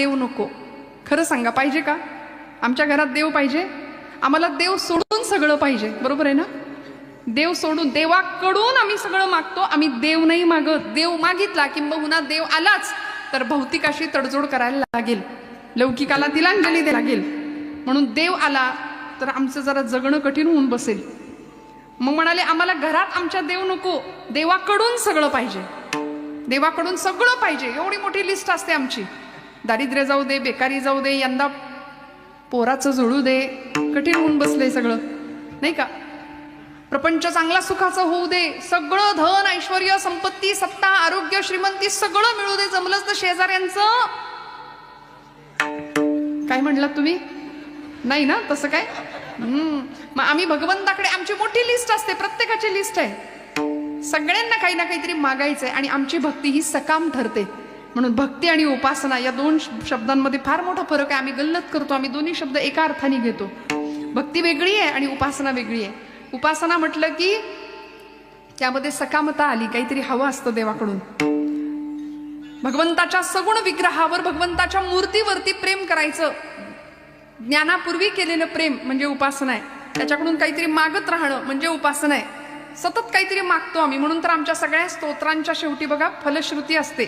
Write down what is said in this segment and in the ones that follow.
देव नको. खरं सांगा, पाहिजे का? आमच्या घरात देव पाहिजे? आम्हाला देव सोडून सगळं पाहिजे, बरोबर आहे ना? देव सोडून, देवाकडून आम्ही सगळं मागतो, आम्ही देव नाही मागत. देव मागितला किंबहुना देव आलाच तर भौतिकाशी तडजोड करायला लागेल, लौकिकाला तिलांजली द्यायला लागेल. म्हणून देव आला तर आमचं जरा जगणं कठीण होऊन बसेल. मग म्हणाले आम्हाला घरात आमच्या देव नको, देवाकडून सगळं पाहिजे, देवाकडून सगळं पाहिजे. एवढी मोठी लिस्ट असते आमची. दारिद्र्य जाऊ दे, बेकारी जाऊ दे, यंदा पोराचं जुळू दे, कठीण होऊन बसले सगळं, नाही का? प्रपंच चांगला सुखाचं होऊ दे, सगळं धन ऐश्वर्य संपत्ती सत्ता आरोग्य श्रीमंती सगळं मिळू दे, जमलंच तर शेजाऱ्यांचं. काय म्हणलात तुम्ही? नाही ना तसं काय? मग आम्ही भगवंताकडे, आमची मोठी लिस्ट असते, प्रत्येकाची लिस्ट आहे. सगळ्यांना काही ना काहीतरी मागायचंय आणि आमची भक्ती ही सकाम ठरते. म्हणून भक्ती आणि उपासना या दोन शब्दांमध्ये फार मोठा फरक आहे. आम्ही गल्लत करतो, आम्ही दोन्ही शब्द एका अर्थाने घेतो. भक्ती वेगळी आहे आणि उपासना वेगळी आहे. उपासना म्हटलं की त्यामध्ये सकामता आली, काहीतरी हवं असतं देवाकडून. भगवंताच्या सगुण विग्रहावर, भगवंताच्या मूर्तीवरती प्रेम करायचं. ज्ञानापूर्वी केलेलं प्रेम म्हणजे उपासना आहे. त्याच्याकडून काहीतरी मागत राहणं म्हणजे उपासना आहे. सतत काहीतरी मागतो आम्ही. म्हणून तर आमच्या सगळ्या स्तोत्रांच्या शेवटी बघा फलश्रुती असते.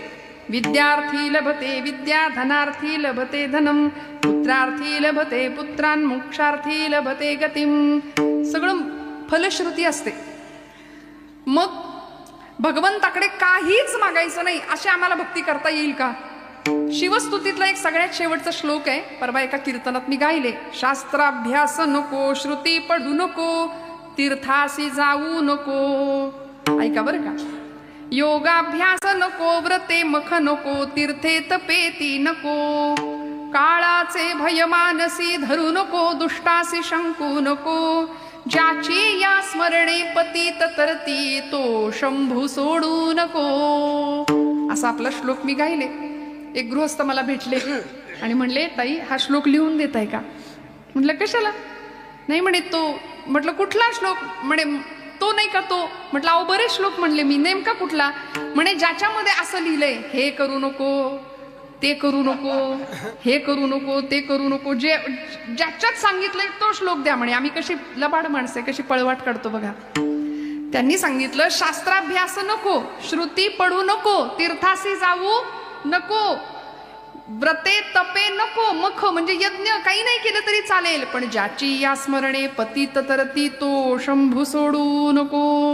विद्यार्थी लभते विद्या, धनार्थी लभते धनम, पुत्रार्थी लभते पुत्रान, मोक्षार्थी लभते गतिम. सगळं फलश्रुती असते. मग भगवंताकडे काहीच मागायचं नाही, अशी आम्हाला भक्ती करता येईल का? शिवस्तुतीतला एक सगळ्यात शेवटचा श्लोक आहे, परवा एका कीर्तनात मी गायले. शास्त्राभ्यास नको, श्रुती पढू नको, तीर्थासी जाऊ नको. ऐका बरं का. योगाभ्यास नको, व्रते मख नको, तीर्थे तपेती नको, काळाचे भय मानसी धरू नको, दुष्टासी शंकू नको, ज्याची या स्मरणे पतित तरती तो शंभू सोडू नको. असा आपला श्लोक मी गायले. एक गृहस्थ मला भेटले आणि म्हणले ताई हा श्लोक लिहून देत आहे का? म्हटलं कशाला? नाही म्हणे तो. म्हटलं कुठला श्लोक? म्हणे तो नाही का तो. म्हटलं अहो बरेच श्लोक म्हणले मी, नेमका कुठला? म्हणे ज्याच्यामध्ये असं लिहिलंय हे करू नको, ते करू नको, हे करू नको, ते करू नको, जे ज्याच्यात सांगितलंय तो श्लोक द्या म्हणे. आम्ही कशी लबाड माणसे, कशी पळवाट काढतो बघा. त्यांनी सांगितलं शास्त्राभ्यास नको, श्रुती पढू नको, तीर्थासी जाऊ नको, व्रते तपे नको, मख म्हणजे यज्ञ काही नाही केलं तरी चालेल, पण ज्याची या स्मरणे पतित तरती तो शंभू सोडू नको.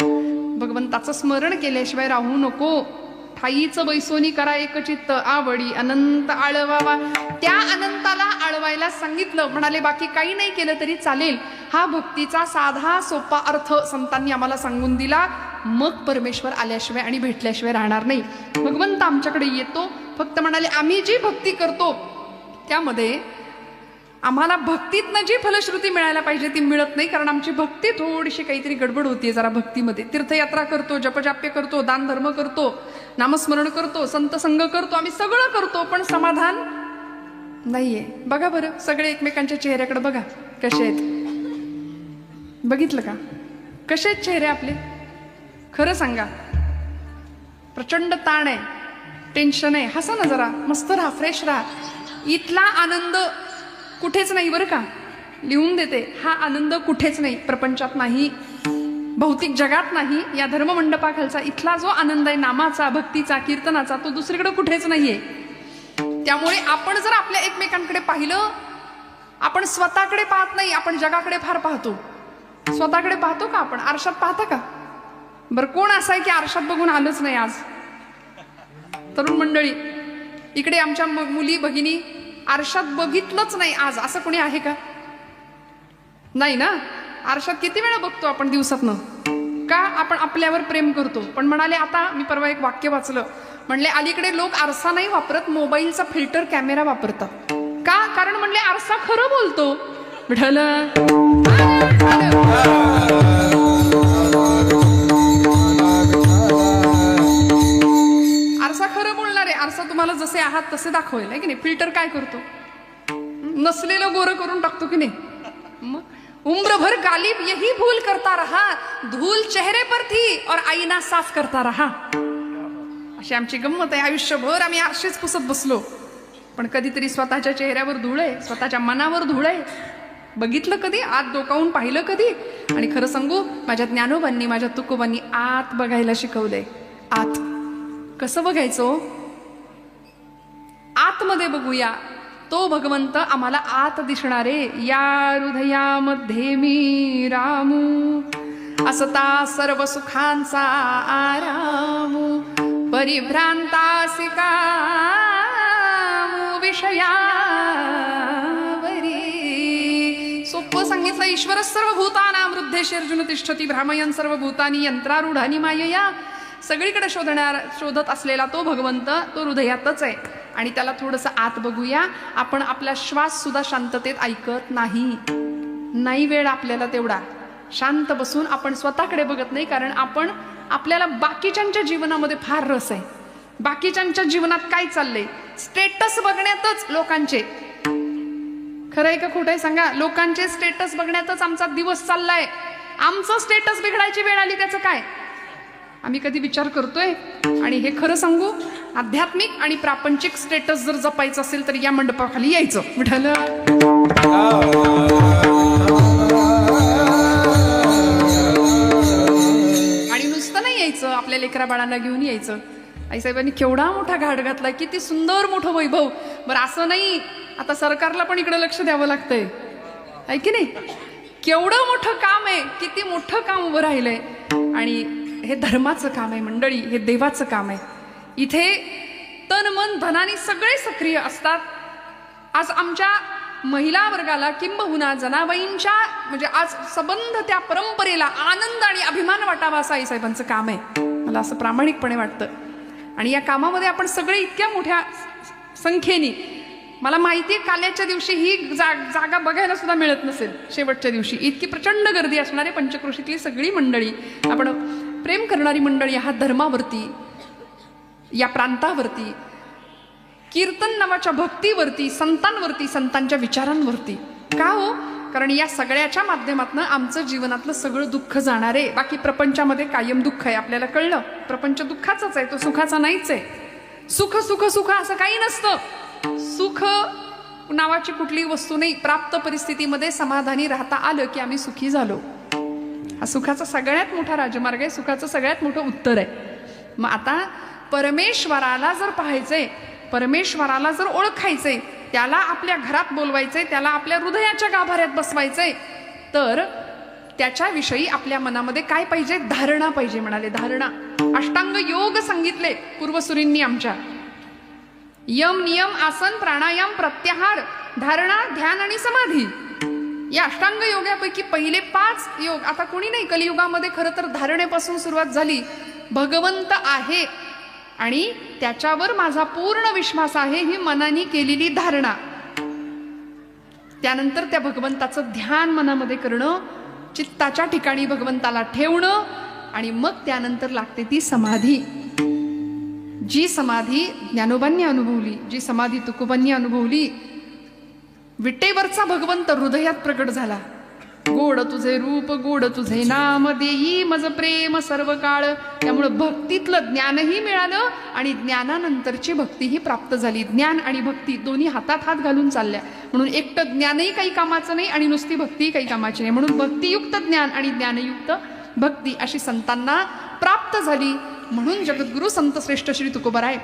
भगवंताचं स्मरण केल्याशिवाय राहू नको. ठाईचं बैसोनी करा एकचित्त, आवडी अनंत आळवावा. त्या अनंताला आळवायला सांगितलं. म्हणाले बाकी काही नाही केलं तरी चालेल. हा भक्तीचा साधा सोपा अर्थ संतांनी आम्हाला सांगून दिला. मग परमेश्वर आल्याशिवाय आणि भेटल्याशिवाय राहणार नाही. भगवंत आमच्याकडे येतो. फक्त म्हणाले आम्ही जी भक्ती करतो त्यामध्ये आम्हाला भक्तीतनं जी फलश्रुती मिळायला पाहिजे ती मिळत नाही. कारण आमची भक्ती थोडीशी काहीतरी गडबड होतीये जरा भक्तीमध्ये. तीर्थयात्रा करतो, जपजाप्य करतो, दान धर्म करतो, नामस्मरण करतो, संत संग करतो, आम्ही सगळं करतो, पण समाधान नाहीये. बघा बरं सगळे एकमेकांच्या चेहऱ्याकडे बघा कसे आहेत. बघितलं का कसे आहेत चेहरे आपले? खरं सांगा. प्रचंड ताण आहे, टेन्शन आहे. हसा ना जरा, मस्त राहा, फ्रेश राहा. इथला आनंद कुठेच नाही बरं का. लिहून देते, हा आनंद कुठेच नाही, प्रपंचात नाही, भौतिक जगात नाही. या धर्ममंडपाखालचा इथला जो आनंद आहे नामाचा, भक्तीचा, कीर्तनाचा, तो दुसरीकडे कुठेच नाहीये. त्यामुळे आपण जर आपल्या एकमेकांकडे पाहिलं, आपण स्वतःकडे पाहत नाही, आपण जगाकडे फार पाहतो. स्वतःकडे पाहतो का आपण? आरशात पाहता का? बरं कोण असं आहे की आरशात बघून आलंच नाही आज? तरुण मंडळी इकडे आमच्या मुली भगिनी आरशात बघितलंच नाही आज, असं कोणी आहे का? नाही ना. आरशात किती वेळा बघतो आपण दिवसातनं? का? आपण आपल्यावर प्रेम करतो. पण म्हणाले आता मी परवा एक वाक्य वाचलं, म्हणले अलीकडे लोक आरसा नाही वापरत, मोबाईलचा फिल्टर कॅमेरा वापरतात. का? कारण म्हणले आरसा खरं बोलतो. विठ्ठल आरसा खरं बोलणार आहे. आरसा तुम्हाला जसे आहात तसे दाखवेल आहे की नाही. फिल्टर काय करतो? नसलेलं गोरं करून टाकतो की नाही. मग उम्र भर गालिब यही भूल करता रहा, धूल चेहरे पर थी और आईना साफ करता रहा. अशी आमची गंमत आहे. आयुष्यभर आम्ही आरशेच पुसत बसलो. पण कधीतरी स्वतःच्या चेहऱ्यावर धूळ आहे, स्वतःच्या मनावर धूळ आहे. बघितलं कधी? आत डोकावून पाहिलं कधी? आणि खरं सांगू, माझ्या ज्ञानोबांनी, माझ्या तुकोबांनी आत बघायला शिकवलंय. आत कसं बघायचं? आतमध्ये बघूया. तो भगवंत आम्हाला आत दिसणारे. या हृदयामध्ये मी रामू, असता सर्व सुखांचा आरामू, परिभ्रांतासी कामू विषयावरी. सोपं सांगितलं. ईश्वर सर्व भूतानां हृद्देशे अर्जुन तिष्ठती भ्रामयन् सर्व भूतानि यंत्रारूढानि मायया. सगळीकडे शोधत असलेला तो भगवंत तो हृदयातच आहे. आणि त्याला थोडंसं आत बघूया. आपण आपला श्वास सुद्धा शांततेत ऐकत नाही वेळ आपल्याला तेवढा शांत बसून आपण स्वतःकडे बघत नाही. कारण आपण आपल्याला बाकीच्यांच्या जीवनामध्ये फार रस आहे. बाकीच्यांच्या जीवनात काय चाललंय, स्टेटस बघण्यातच लोकांचे. खरं आहे का खोटं आहे सांगा? लोकांचे स्टेटस बघण्यातच आमचा दिवस चाललाय. आमचं स्टेटस बिघडायची वेळ आली त्याचं काय? आम्ही कधी विचार करतोय? आणि हे खरं सांगू, आध्यात्मिक आणि प्रापंचिक स्टेटस जर जपायचं असेल तर या मंडपाखाली यायचं. विठ्ठल आणि नुसतं नाही यायचं, आपल्या लेकरा बाळांना घेऊन यायचं. आईसाहेबांनी केवढा मोठा घाट घातलाय, किती सुंदर मोठं वैभव. बरं असं नाही, आता सरकारला पण इकडे लक्ष द्यावं लागतंय, आहे की नाही? केवढं मोठं काम आहे, किती मोठं काम उभं राहिलंय. आणि हे धर्माचं काम आहे मंडळी, हे देवाचं काम आहे. इथे तन मन धनाने सगळे सक्रिय असतात. आज आमच्या महिला वर्गाला किंबहुना जनाबाईंच्या म्हणजे आज संबंध त्या परंपरेला आनंद आणि अभिमान वाटावा असं आईसाहेबांचं काम आहे. मला असं प्रामाणिकपणे वाटतं. आणि या कामामध्ये आपण सगळे इतक्या मोठ्या संख्येने, मला माहिती आहे काल्याच्या दिवशी ही जागा बघायला सुद्धा मिळत नसेल. शेवटच्या दिवशी इतकी प्रचंड गर्दी असणारे पंचक्रोशीतली सगळी मंडळी, आपण प्रेम करणारी मंडळी ह्या धर्मावरती, या प्रांतावरती, कीर्तन नावाच्या भक्तीवरती, संतांवरती, संतांच्या विचारांवरती. का हो? कारण या सगळ्याच्या माध्यमातून आमचं जीवनातलं सगळं दुःख जाणार आहे. बाकी प्रपंचामध्ये कायम दुःख आहे, आपल्याला कळलं. प्रपंच दुःखाचाच आहे, तो सुखाचा नाहीच आहे. सुख सुख सुख असं काही नसतं. सुख नावाची कुठलीही वस्तू नाही. प्राप्त परिस्थितीमध्ये समाधानी राहता आलं की आम्ही सुखी झालो. हा सुखाचा सगळ्यात मोठा राजमार्ग आहे, सुखाचं सगळ्यात मोठं उत्तर आहे. मग आता परमेश्वराला जर पाहायचंय, परमेश्वराला जर ओळखायचंय, त्याला आपल्या घरात बोलवायचंय, त्याला आपल्या हृदयाच्या गाभाऱ्यात बसवायचंय, तर त्याच्याविषयी आपल्या मनामध्ये काय पाहिजे? धारणा पाहिजे. म्हणाले धारणा. अष्टांग योग सांगितले पूर्वसुरींनी आमच्या. यम, नियम, आसन, प्राणायाम, प्रत्याहार, धारणा, ध्यान आणि समाधी. या अष्टांग योगापैकी पहिले 5 योग. आता कोणी नाही, कलियुगामध्ये खरं तर धारणेपासून सुरुवात झाली. भगवंत आहे आणि त्याच्यावर माझा पूर्ण विश्वास आहे, ही मनाने केलेली धारणा. त्यानंतर त्या भगवंताचं ध्यान मनामध्ये करणं, चित्ताच्या ठिकाणी भगवंताला ठेवणं, आणि मग त्यानंतर लागते ती समाधी. जी समाधी ज्ञानोबांनी अनुभवली, जी समाधी तुकोबांनी अनुभवली. विटेवरचा भगवंत हृदयात प्रकट झाला. गोड तुझे रूप, गोड तुझे नाम, देई मज प्रेम सर्व काळ. त्यामुळे भक्तीतलं ज्ञानही मिळालं आणि ज्ञानानंतरची भक्तीही प्राप्त झाली. ज्ञान आणि भक्ती दोन्ही हातात हात घालून चालल्या. म्हणून एकटं ज्ञानही काही कामाचं नाही आणि नुसती भक्तीही काही कामाची नाही. म्हणून भक्तियुक्त ज्ञान आणि ज्ञानयुक्त भक्ती अशी संतांना प्राप्त झाली. म्हणून जगद्गुरु संत श्रेष्ठ श्री तुकोबाराय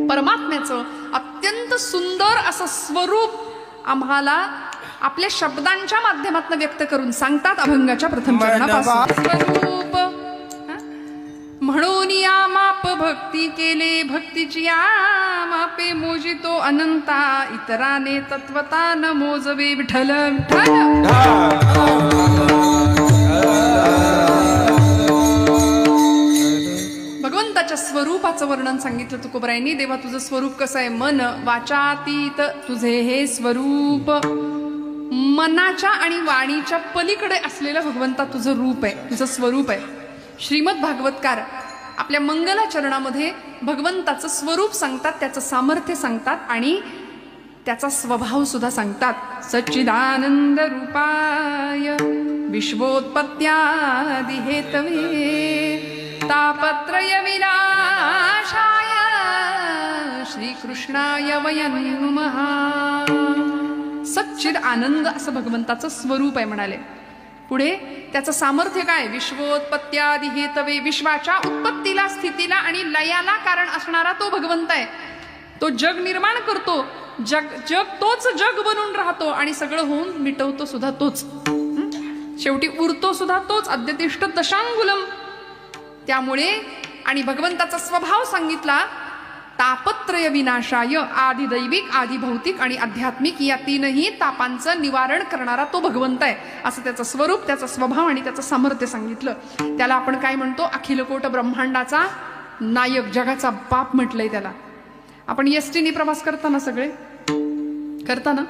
परमात्म्याचं अत्यंत सुंदर असं स्वरूप आम्हाला आपल्या शब्दांच्या माध्यमातून व्यक्त करून सांगतात. अभंगाच्या प्रथम चरणापासून स्वरूप म्हणून या माप भक्ती केले, भक्तीची या मापे मोजितो अनंता, इतराने तत्वता न मोजवे. विठ्ठल भगवंताच्या स्वरूपाचं वर्णन सांगितलं तुकोबरायांनी. देवा तुझं स्वरूप कसं आहे? मन वाचातीत तुझे हे स्वरूप. मनाच्या आणि वाणीच्या पलीकडे असलेलं भगवंता तुझं रूप आहे, तुझं स्वरूप आहे. श्रीमद भागवतकार आपल्या मंगलाचरणामध्ये भगवंताचं स्वरूप सांगतात, त्याचं सामर्थ्य सांगतात आणि त्याचा स्वभाव सुद्धा सांगतात. सच्चिदानंद रूपाय विश्वोत्पत्त्यादि हेतवे तापत्रय विनाशाय श्री कृष्णाय वयं नुमः. सच्चिद आनंद असं भगवंताचं स्वरूप आहे म्हणाले. पुढे त्याचं सामर्थ्य काय? विश्वोत्पत्त्यादि हेतवे, विश्वाच्या उत्पत्तीला स्थितीला आणि लयाला कारण असणारा तो भगवंत आहे. तो जग निर्माण करतो, जग तोच जग बनून राहतो आणि सगळं होऊन मिटवतो सुद्धा तोच, शेवटी उरतो सुद्धा तोच. अद्यतिष्ठ दशांगुलम. त्यामुळे आणि भगवंताचा स्वभाव सांगितला, तापत्रय विनाशाय, आदि दैविक, आदि भौतिक आणि आध्यात्मिक या तीनही तापांचं निवारण करणारा तो भगवंत आहे, असं त्याचं स्वरूप, त्याचा स्वभाव आणि त्याचं सामर्थ्य सांगितलं. त्याला आपण काय म्हणतो? अखिलकोट ब्रह्मांडाचा नायक, जगाचा बाप म्हटलंय त्याला. आपण एसटीने प्रवास करताना सगळे करताना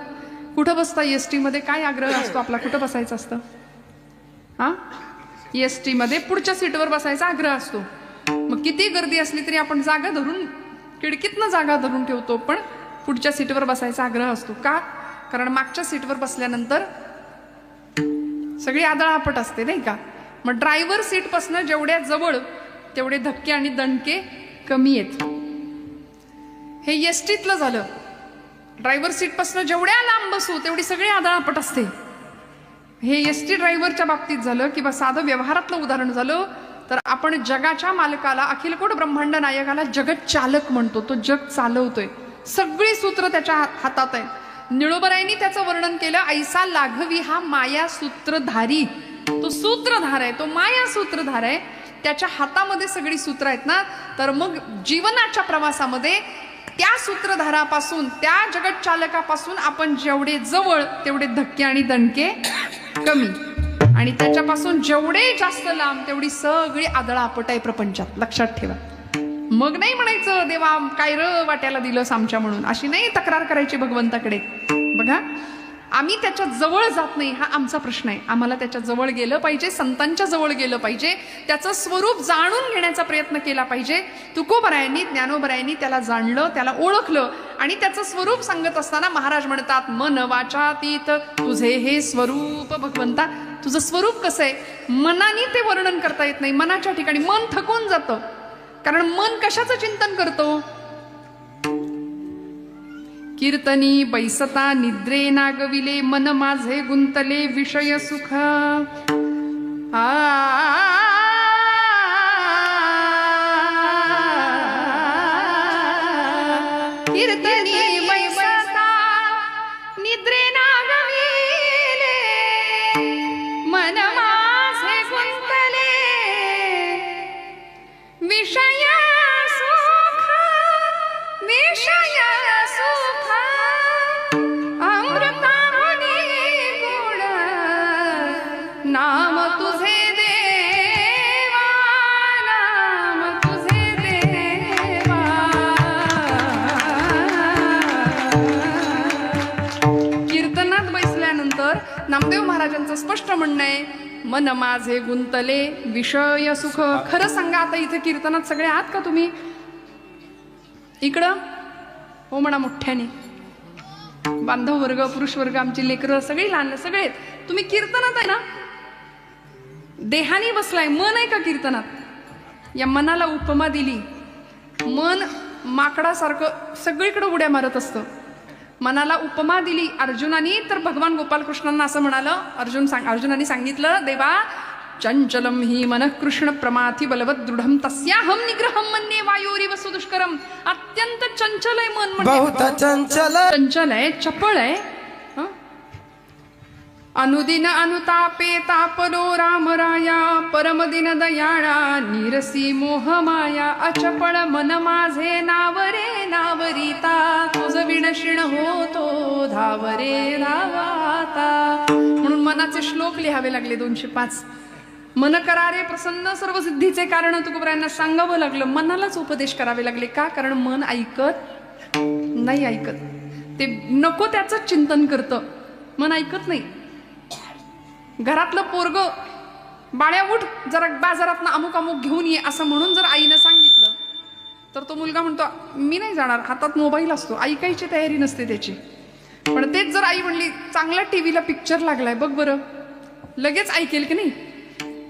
कुठं बसता? एसटी मध्ये काय आग्रह असतो आपला? कुठं बसायचं असतं? हा, एसटी मध्ये पुढच्या सीटवर बसायचा आग्रह असतो. मग किती गर्दी असली तरी आपण जागा धरून, खिडकीतनं जागा धरून ठेवतो, पण पुढच्या सीटवर बसायचा आग्रह असतो. का? कारण मागच्या सीटवर बसल्यानंतर सगळी आदळापट असते, नाही का? मग ड्रायव्हर सीट पासनं जेवढ्या जवळ तेवढे धक्के आणि दणके कमी आहेत. हे एसटीतलं झालं. ड्रायव्हर सीट पासनं जेवढ्या लांब बसू तेवढी सगळी आदळापट असते. हे एसटी ड्रायव्हरच्या बाबतीत झालं किंवा साधं व्यवहारातलं उदाहरण झालं तर आपण जगाच्या मालकाला, अखिलकोट ब्रह्मांड नायकाला जगत चालक म्हणतो. तो जग चालवतोय, सगळी सूत्र त्याच्या हातात आहे. निळोबरायांनी त्याचं वर्णन केलं, ऐसा लाघवी हा माया सूत्रधारी. तो सूत्रधार आहे, तो माया सूत्रधार आहे. त्याच्या हातामध्ये सगळी सूत्र आहेत ना. तर मग जीवनाच्या प्रवासामध्ये त्या सूत्रधारापासून, त्या जगत चालकापासून आपण जेवढे जवळ तेवढे धक्के आणि दणके कमी, आणि त्याच्यापासून जेवढे जास्त लांब तेवढी सगळी आदळापट आहे प्रपंचात. लक्षात ठेवा. मग नाही म्हणायचं देवा काय र वाट्याला दिलंस आमच्या म्हणून, अशी नाही तक्रार करायची भगवंताकडे. बघा, आम्ही त्याच्या जवळ जात नाही, हा आमचा प्रश्न आहे. आम्हाला त्याच्या जवळ गेलं पाहिजे, संतांच्या जवळ गेलं पाहिजे, त्याचं स्वरूप जाणून घेण्याचा प्रयत्न केला पाहिजे. तुकोबरायांनी, ज्ञानोबरायांनी त्याला जाणलं, त्याला ओळखलं, आणि त्याचं स्वरूप सांगत असताना महाराज म्हणतात, मन वाचातीत तुझे हे स्वरूप. भगवंता तुझं स्वरूप कसं आहे? मनाने ते वर्णन करता येत नाही. मनाच्या ठिकाणी मन थकून जातं, कारण मन कशाचं चिंतन करतो? कीर्तनी बैसता निद्रे नागविले, मन माझे गुंतले विषय सुख. कीर्तनी बैसता निद्रे नागविले, मन माझे गुंतले विषय सुख. विषय सुख अमृताने गुण, नाम तुझे देवा, नाम तुझे देवा. कीर्तनात बसल्यानंतर नामदेव महाराजांचं स्पष्ट म्हणणं आहे, मन माझे गुंतले विषय सुख. खरं सांगा, आता इथे कीर्तनात सगळे आहात का तुम्ही? इकडं हो म्हणा मोठ्याने. बांधव वर्ग, पुरुष वर्ग, आमची लेकरं सगळी लहान सगळे तुम्ही कीर्तनात आहे ना? देहाने बसलाय, मन आहे का कीर्तनात? या मनाला उपमा दिली. मन माकडासारखं सगळीकडे उड्या मारत असतं. मनाला उपमा दिली अर्जुनानी, तर भगवान गोपालकृष्णांना असं म्हणालं, अर्जुनाने सांगितलं, देवा चंचलम ही मन कृष्ण प्रमाथी बलवत दृढम तस्याहम निग्रहम मन्ये वायोरी वसु दुष्करम. अत्यंत चंचल आहे मन, म्हणजे चंचल आहे, चपळ आहे. अनुदिन अनुतापे तापलो रामराया, परमदिन दयाळा निरसी मोहमाया. अचपळ मन माझे नावरे नावरिता, तुझ विणशिण होतो धावरे धावाता. म्हणून मनाचे श्लोक लिहावे लागले 205. मन करारे प्रसन्न सर्व सिद्धीचे कारण तुकोबरायांना सांगावं लागलं. मनालाच उपदेश करावे लागले. का? कारण मन ऐकत नाही, ऐकत ते नको त्याचं चिंतन करतं, मन ऐकत नाही. घरातलं पोरग बाळ्या उठ जरा बाजारात अमुक अमुक घेऊन ये असं म्हणून जर आईनं सांगितलं तर तो मुलगा म्हणतो मी नाही जाणार, हातात मोबाईल असतो, ऐकायची तयारी नसते त्याची. पण तेच जर आई म्हणली चांगला टीव्हीला पिक्चर लागलाय बघ बरं, लगेच ऐकेल की नाही?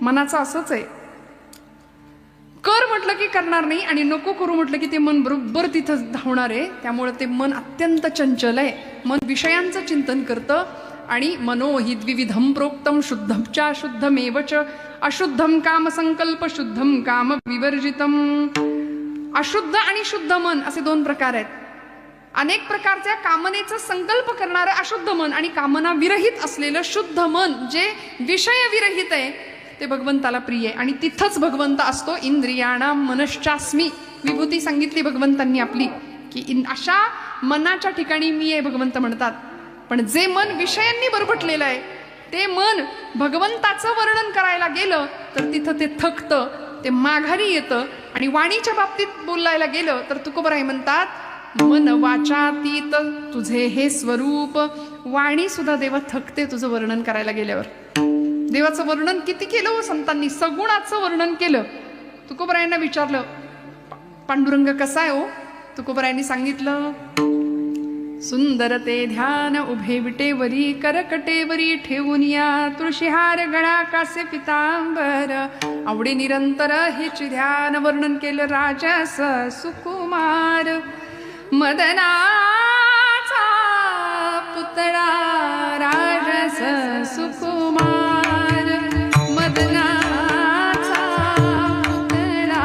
मनाचं असंच आहे. कर म्हटलं की करणार नाही आणि नको करू म्हटलं की ते मन बरोबर तिथं धावणार आहे. त्यामुळे ते मन अत्यंत चंचल आहे. मन विषयांचं चिंतन करतं आणि मनो हि द्विविधम प्रोक्तम शुद्धमच्या शुद्धमेवच अशुद्धम काम संकल्प शुद्धम काम विवर्जितम. अशुद्ध आणि शुद्ध मन असे दोन प्रकार आहेत. अनेक प्रकारच्या कामनेचा संकल्प करणारं अशुद्ध मन आणि कामना विरहित असलेलं शुद्ध मन जे विषय विरहित आहे ते भगवंताला प्रिय आहे. आणि तिथंच भगवंत असतो. इंद्रियाणाम मनश्चास्मी विभूती सांगितली भगवंतांनी आपली की अशा मनाच्या ठिकाणी मी आहे भगवंत म्हणतात. पण जे मन विषयांनी बरबटलेलं आहे ते मन भगवंताचं वर्णन करायला गेलं तर तिथं ते थकतं, ते माघारी येतं. आणि वाणीच्या बाबतीत बोलायला गेलं तर तुकोबराय म्हणतात मन वाचातीत तुझे हे स्वरूप. वाणी सुद्धा देवा थकते तुझं वर्णन करायला गेल्यावर. देवाचं वर्णन किती केलं हो संतांनी, सगुणाचं वर्णन केलं. तुकोबरायांना विचारलं पांडुरंग कसा आहे हो? तुकोबरायांनी सांगितलं सुंदर ते ध्यान उभे विटेवरी करकटेवरी ठेवून या तुळशीहार गळा कासे पितांबर. आवडे निरंतर हेच ध्यान वर्णन केलं राजस सुकुमार. मदनाचा पुतळा राजस सुकुमार. मदनाचा पुतळा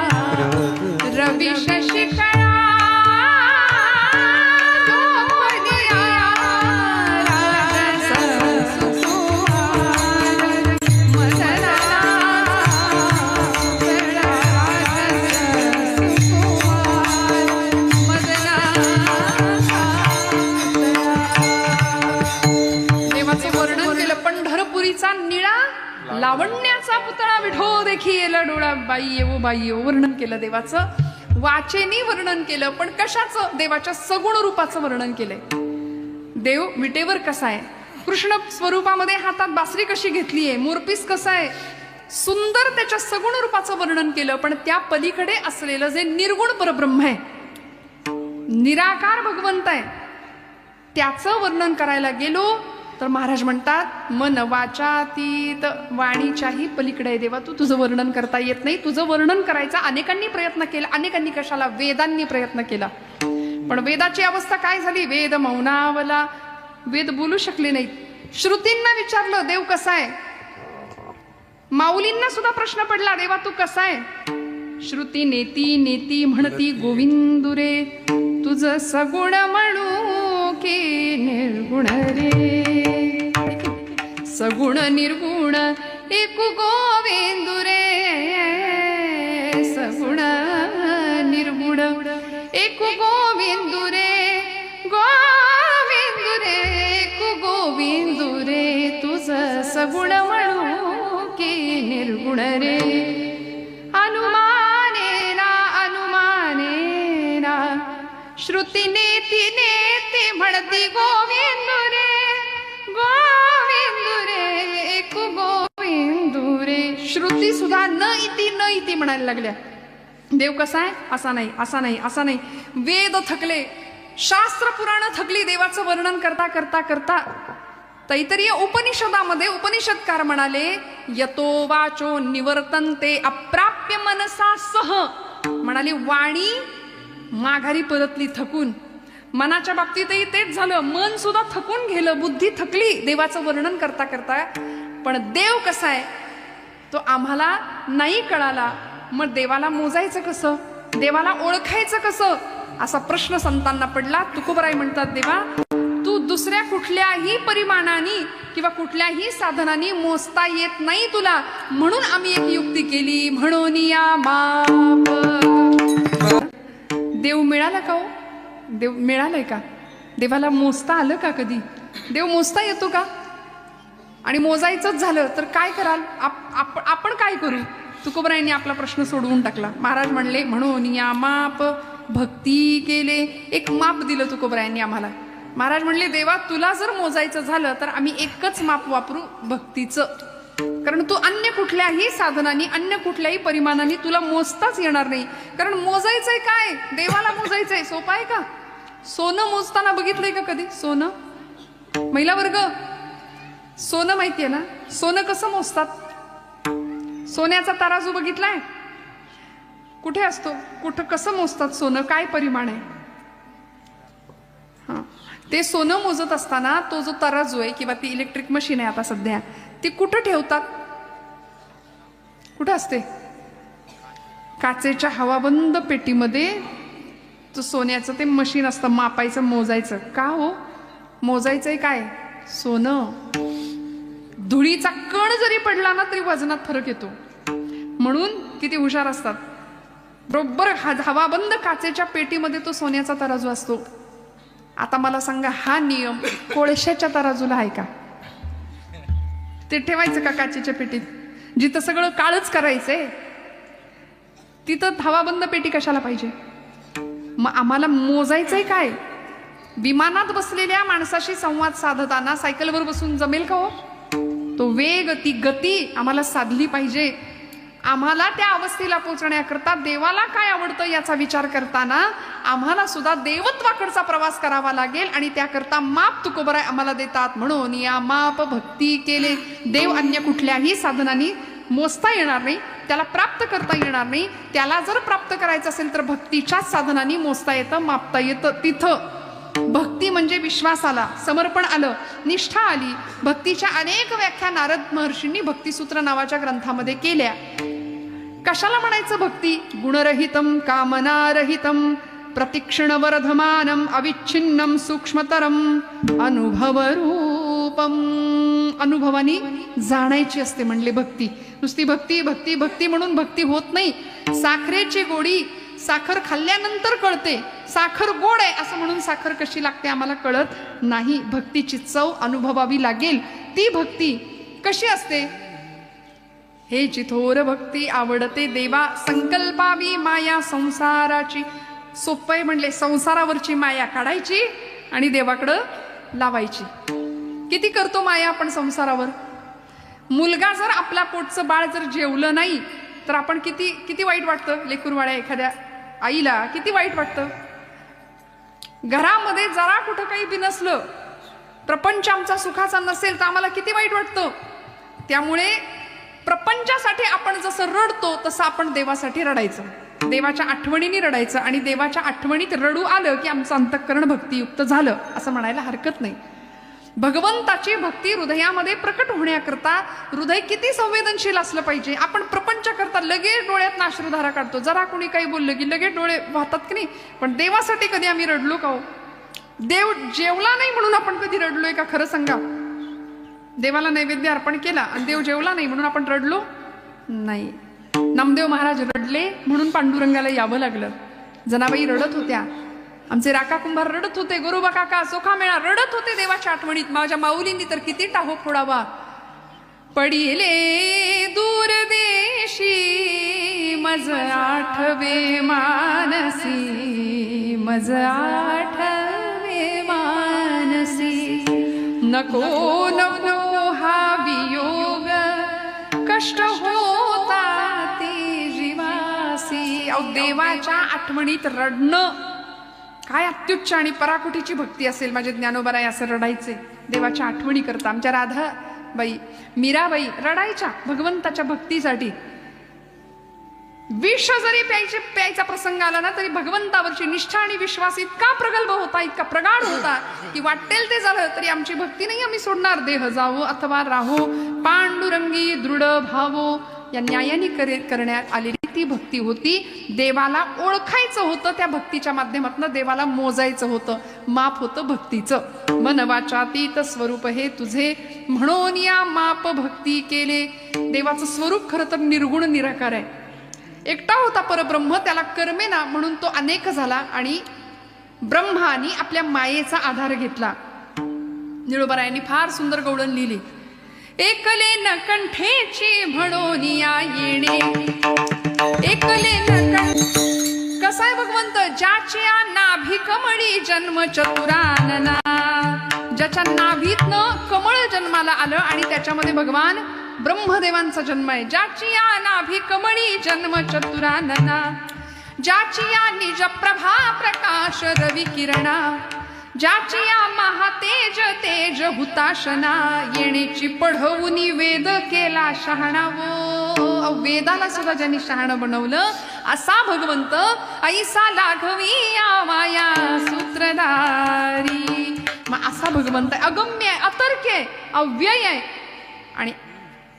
रवी शशिकळा निळा लावण्याचा पुतळा विठो देखी येला डोळा बाई येवो बाई येवो वर्णन केलं देवाचं. वाचेनी वर्णन केलं पण कशाचं? देवाच्या सगुण रूपाचं वर्णन केलंय. देव विटेवर कसा आहे, कृष्ण स्वरूपामध्ये हातात बासरी कशी घेतली आहे, मोरपीस कसा आहे, सुंदर त्याच्या सगुण रूपाचं वर्णन केलं. पण त्या पलीकडे असलेलं जे निर्गुण परब्रह्म आहे, निराकार भगवंत आहे, त्याचं वर्णन करायला गेलो तर महाराज म्हणतात मन वाचातीत. वाणीच्याही पलीकडे आहे देवा, तू तुझं वर्णन करता येत नाही. तुझं वर्णन करायचा अनेकांनी प्रयत्न केला. अनेकांनी कशाला? वेदांनी प्रयत्न केला. पण वेदाची अवस्था काय झाली? वेद मौनावला. वेद बोलू शकले नाहीत. श्रुतींना विचारलं देव कसा आहे. माऊलींना सुद्धा प्रश्न पडला देवा तू कसा आहे. श्रुती नेती नेती म्हणती गोविंदुरे तुझ सगुण म्हणू की निर्गुण रे. सगुण निर्गुण एकू गोविंदुरे. सगुण निर्गुण एकू गोविंदुरे. गोविंदुरे एकू गोविंदुरे तुझ सगुण म्हणू की निर्गुण रे. अनुमानेना अनुमानेना श्रुती नेती नेती म्हणती गोविंदुरे. गोविंदुरे एकू गोविंदुरे. श्रुती सुद्धा न इति म्हणायला लागल्या. देव कसा आहे? असा नाही असा नाही असा नाही. वेद थकले, शास्त्र पुराण थकली देवाचं वर्णन करता करता करता. तैतरीय उपनिषदामध्ये उपनिषदकार म्हणाले यतो वाचो निवर्तन्ते अप्राप्य मनसा सह. म्हणाले वाणी माघारी परतली थकून. मनाच्या बाबतीतही तेच झालं. मन सुद्धा थकून गेलं, बुद्धी थकली देवाचं वर्णन करता करता. पण देव कसा आहे तो आम्हाला नाही कळाला. मग देवाला मोजायचं कसं, देवाला ओळखायचं कसं, असा प्रश्न संतांना पडला. तुकोबराय म्हणतात देवा तू दुसऱ्या कुठल्याही परिमाणाने किंवा कुठल्याही साधनाने मोजता येत नाही तुला. म्हणून आम्ही एक युक्ती केली म्हणून या माप. देव मिळाला का हो? देव मिळालाय का? देवाला मोजता आलं का कधी? देव मोजता येतो का? आणि मोजायचंच झालं तर काय कराल? आपण काय करू? तुकोबरायांनी आपला प्रश्न सोडवून टाकला. महाराज म्हणले म्हणून या माप. भक्ती केले, एक माप दिलं तुकोबरायांनी आम्हाला. महाराज म्हणले देवा तुला जर मोजायचं झालं तर आम्ही एकच माप वापरू, भक्तीचं. कारण तू अन्य कुठल्याही साधनांनी अन्य कुठल्याही परिमाणाने तुला मोजताच येणार नाही. कारण मोजायचंय काय? देवाला मोजायचंय. सोपं आहे का? सोनं मोजताना बघितलंय का कधी? सोनं, महिला वर्ग सोनं माहितीये ना? सोनं कसं मोजतात? सोन्याचा तराजू बघितलाय? कुठे असतो, कुठं कसं मोजतात सोनं, काय परिमाण आहे? हां, ते सोनं मोजत असताना तो जो तराजू आहे किंवा ती इलेक्ट्रिक मशीन आहे आता सध्या, ती कुठं ठेवतात? कुठं असते? काचेच्या हवाबंद पेटीमध्ये तो सोन्याचं ते मशीन असतं, मापायचं, मोजायचं. का हो? मोजायचंय काय? सोनं. धुळीचा कण जरी पडला ना तरी वजनात फरक येतो. म्हणून किती हुशार असतात. बरोबर हवाबंद काचेच्या पेटीमध्ये तो सोन्याचा तराजू असतो. आता मला सांगा, हा नियम कोळशाच्या तराजूला आहे का? ते ठेवायचं का काचेच्या पेटीत? जिथं सगळं काळच करायचंय तिथं हवाबंद पेटी कशाला पाहिजे? मग आम्हाला मोजायचंय काय? विमानात बसलेल्या माणसाशी संवाद साधताना सायकलवर बसून जमेल का हो? तो वेग, ती गती आम्हाला साधली पाहिजे. आम्हाला त्या अवस्थेला पोहोचण्याकरता देवाला काय आवडतं याचा विचार करताना आम्हाला सुद्धा देवत्वाकडचा प्रवास करावा लागेल. आणि त्याकरता माप तुकोबराय आम्हाला देतात. म्हणून या माप भक्ती केले. देव अन्य कुठल्याही साधनांनी मोजता येणार नाही, त्याला प्राप्त करता येणार नाही. त्याला जर प्राप्त करायचं असेल तर भक्तीच्याच साधनांनी मोजता येतं, मापता येतं. तिथं भक्ती म्हणजे विश्वास आला, समर्पण आलं, निष्ठा आली. भक्तीच्या अनेक व्याख्या नारद महर्षींनी भक्तिसूत्र नावाच्या ग्रंथामध्ये केल्या. कशाला म्हणायचं भक्ती? गुणरहितम कामनारहितम प्रतिक्षण वर्धमानम अविच्छिन्नम सूक्ष्मतरम अनुभवरूपम. अनुभवानी जाणायची असते म्हणले भक्ती. नुसती भक्ती भक्ती भक्ती म्हणून भक्ती होत नाही. साखरेची गोडी साखर खाल्ल्यानंतर कळते. साखर गोड आहे असं म्हणून साखर कशी लागते आम्हाला कळत नाही. भक्तीची चव अनुभवावी लागेल. ती भक्ती कशी असते? हे चिथोर भक्ती आवडते देवा, संकल्पावी माया संसाराची. सोपं म्हणले, संसारावरची माया काढायची आणि देवाकडं लावायची. किती करतो माया आपण संसारावर? मुलगा जर आपल्या पोटचं बाळ जर जेवलं नाही तर आपण किती किती वाईट वाटतं. लेकरवाळ्या एखाद्या आईला किती वाईट वाटतं. घरामध्ये जरा कुठं काही बिनसलं, प्रपंच आमचा सुखाचा नसेल तर आम्हाला किती वाईट वाटतं. त्यामुळे प्रपंचासाठी आपण जसं रडतो तसं आपण देवासाठी रडायचं, देवाच्या आठवणीने रडायचं. आणि देवाच्या आठवणीत रडू आलं की आमचं अंतःकरण भक्तियुक्त झालं असं म्हणायला हरकत नाही. भगवंताची भक्ती हृदयामध्ये प्रकट होण्याकरता हृदय किती संवेदनशील असलं पाहिजे. आपण प्रपंच करता लगेच डोळ्यात अश्रुधारा काढतो. जरा कोणी काही बोललं की लगेच डोळे वाहतात की नाही. पण देवासाठी कधी आम्ही रडलो का हो? देव जेवला नाही म्हणून आपण कधी रडलोय का? खरं सांगा. देवाला नैवेद्य अर्पण केला आणि देव जेवला नाही म्हणून आपण रडलो नाही. नामदेव महाराज रडले म्हणून पांडुरंगाला यावं लागलं. जनाबाई रडत होत्या, आमचे राका कुंभार रडत होते, गोरोबा काका चोखामेळा रडत होते देवाच्या आठवणीत. माझ्या माऊलींनी तर किती टाहो फोडावा. पडिले दूर देशी मज आठवे मानसी, मज आठवे मानसी. नको नको हा वियोग कष्ट होता ते जीवासी. अहो देवाच्या आठवणीत रडणं काय अत्युच्च आणि पराकुटीची भक्ती असेल. माझे ज्ञानोबराय असं रडायचे देवाच्या आठवणी करता. आमच्या राधाबाई, मीराबाई रडायच्या भगवंताच्या भक्तीसाठी. विष जरी प्यायचा प्रसंग आला ना तरी भगवंतावरची निष्ठा आणि विश्वास इतका प्रगल्भ होता, इतका प्रगाढ होता की वाटेल ते झालं तरी आमची भक्ती नाही आम्ही सोडणार. देह जावो अथवा राहो पांडुरंगी दृढ भावो. या न्यायाने करण्यात आलेली ती भक्ती होती. देवाला ओळखायचं होतं, त्या भक्तीच्या माध्यमातून देवाला मोजायचं होतं. माप होतं भक्तीचं. मन वाचातीत स्वरूप हे तुझे म्हणून या माप भक्ती केले. देवाचं स्वरूप खरं तर निर्गुण निराकार आहे. एकटा होता परब्रह्म, त्याला कर्मेना म्हणून तो अनेक झाला आणि ब्रह्मानी आपल्या मायेचा आधार घेतला. निळोबरायांनी फार सुंदर गवळण लिहिली. एकले न कंठेची म्हणून या येणे, एकले न कसा आहे भगवंत? ज्याच्या नाभी कमळी जन्म चतुरानना. ज्याच्या नाभीतनं कमळ जन्माला आलं आणि त्याच्यामध्ये भगवान ब्रह्मदेवांचा जन्म आहे. ज्याची या नाभी कमळी जन्म चतुरानना. ज्याची या निज प्रभा प्रकाश रवी किरणा. ज्याची या महातेज तेज हुताशना. येणेची पढवुनी वेद केला शहाणा. वो वेदाला सुद्धा ज्यांनी शहाणं बनवलं असा भगवंत ऐसा लाघवी माया सूत्रधारी. मग असा भगवंत अगम्य आहे, अतर्क्य आहे, अव्यय आहे आणि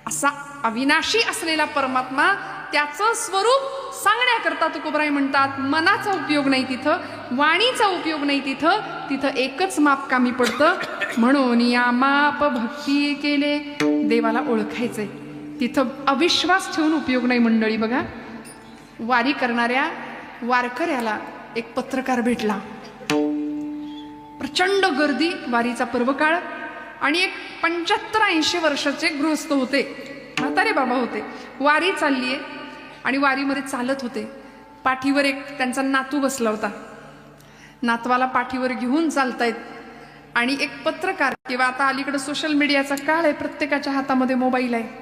असा अविनाशी असलेला परमात्मा त्याचं स्वरूप सांगण्याकरता तुकोबराय म्हणतात मनाचा उपयोग नाही तिथं, वाणीचा उपयोग नाही तिथं, तिथं एकच माप कामी पडतं. म्हणून या माप भक्ती केले, देवाला ओळखायचंय. तिथं अविश्वास ठेवून उपयोग नाही मंडळी. बघा, वारी करणाऱ्या वारकऱ्याला एक पत्रकार भेटला. प्रचंड गर्दी, वारीचा पर्वकाळ, आणि एक 75-80 वर्षाचे गृहस्थ होते, म्हातारे बाबा होते. वारी चाललीये आणि वारीमध्ये चालत होते. पाठीवर एक त्यांचा नातू बसला होता. नातवाला पाठीवर घेऊन चालतायत आणि एक पत्रकार, किंवा आता अलीकडे सोशल मीडियाचा काळ आहे, प्रत्येकाच्या हातामध्ये मोबाईल आहे.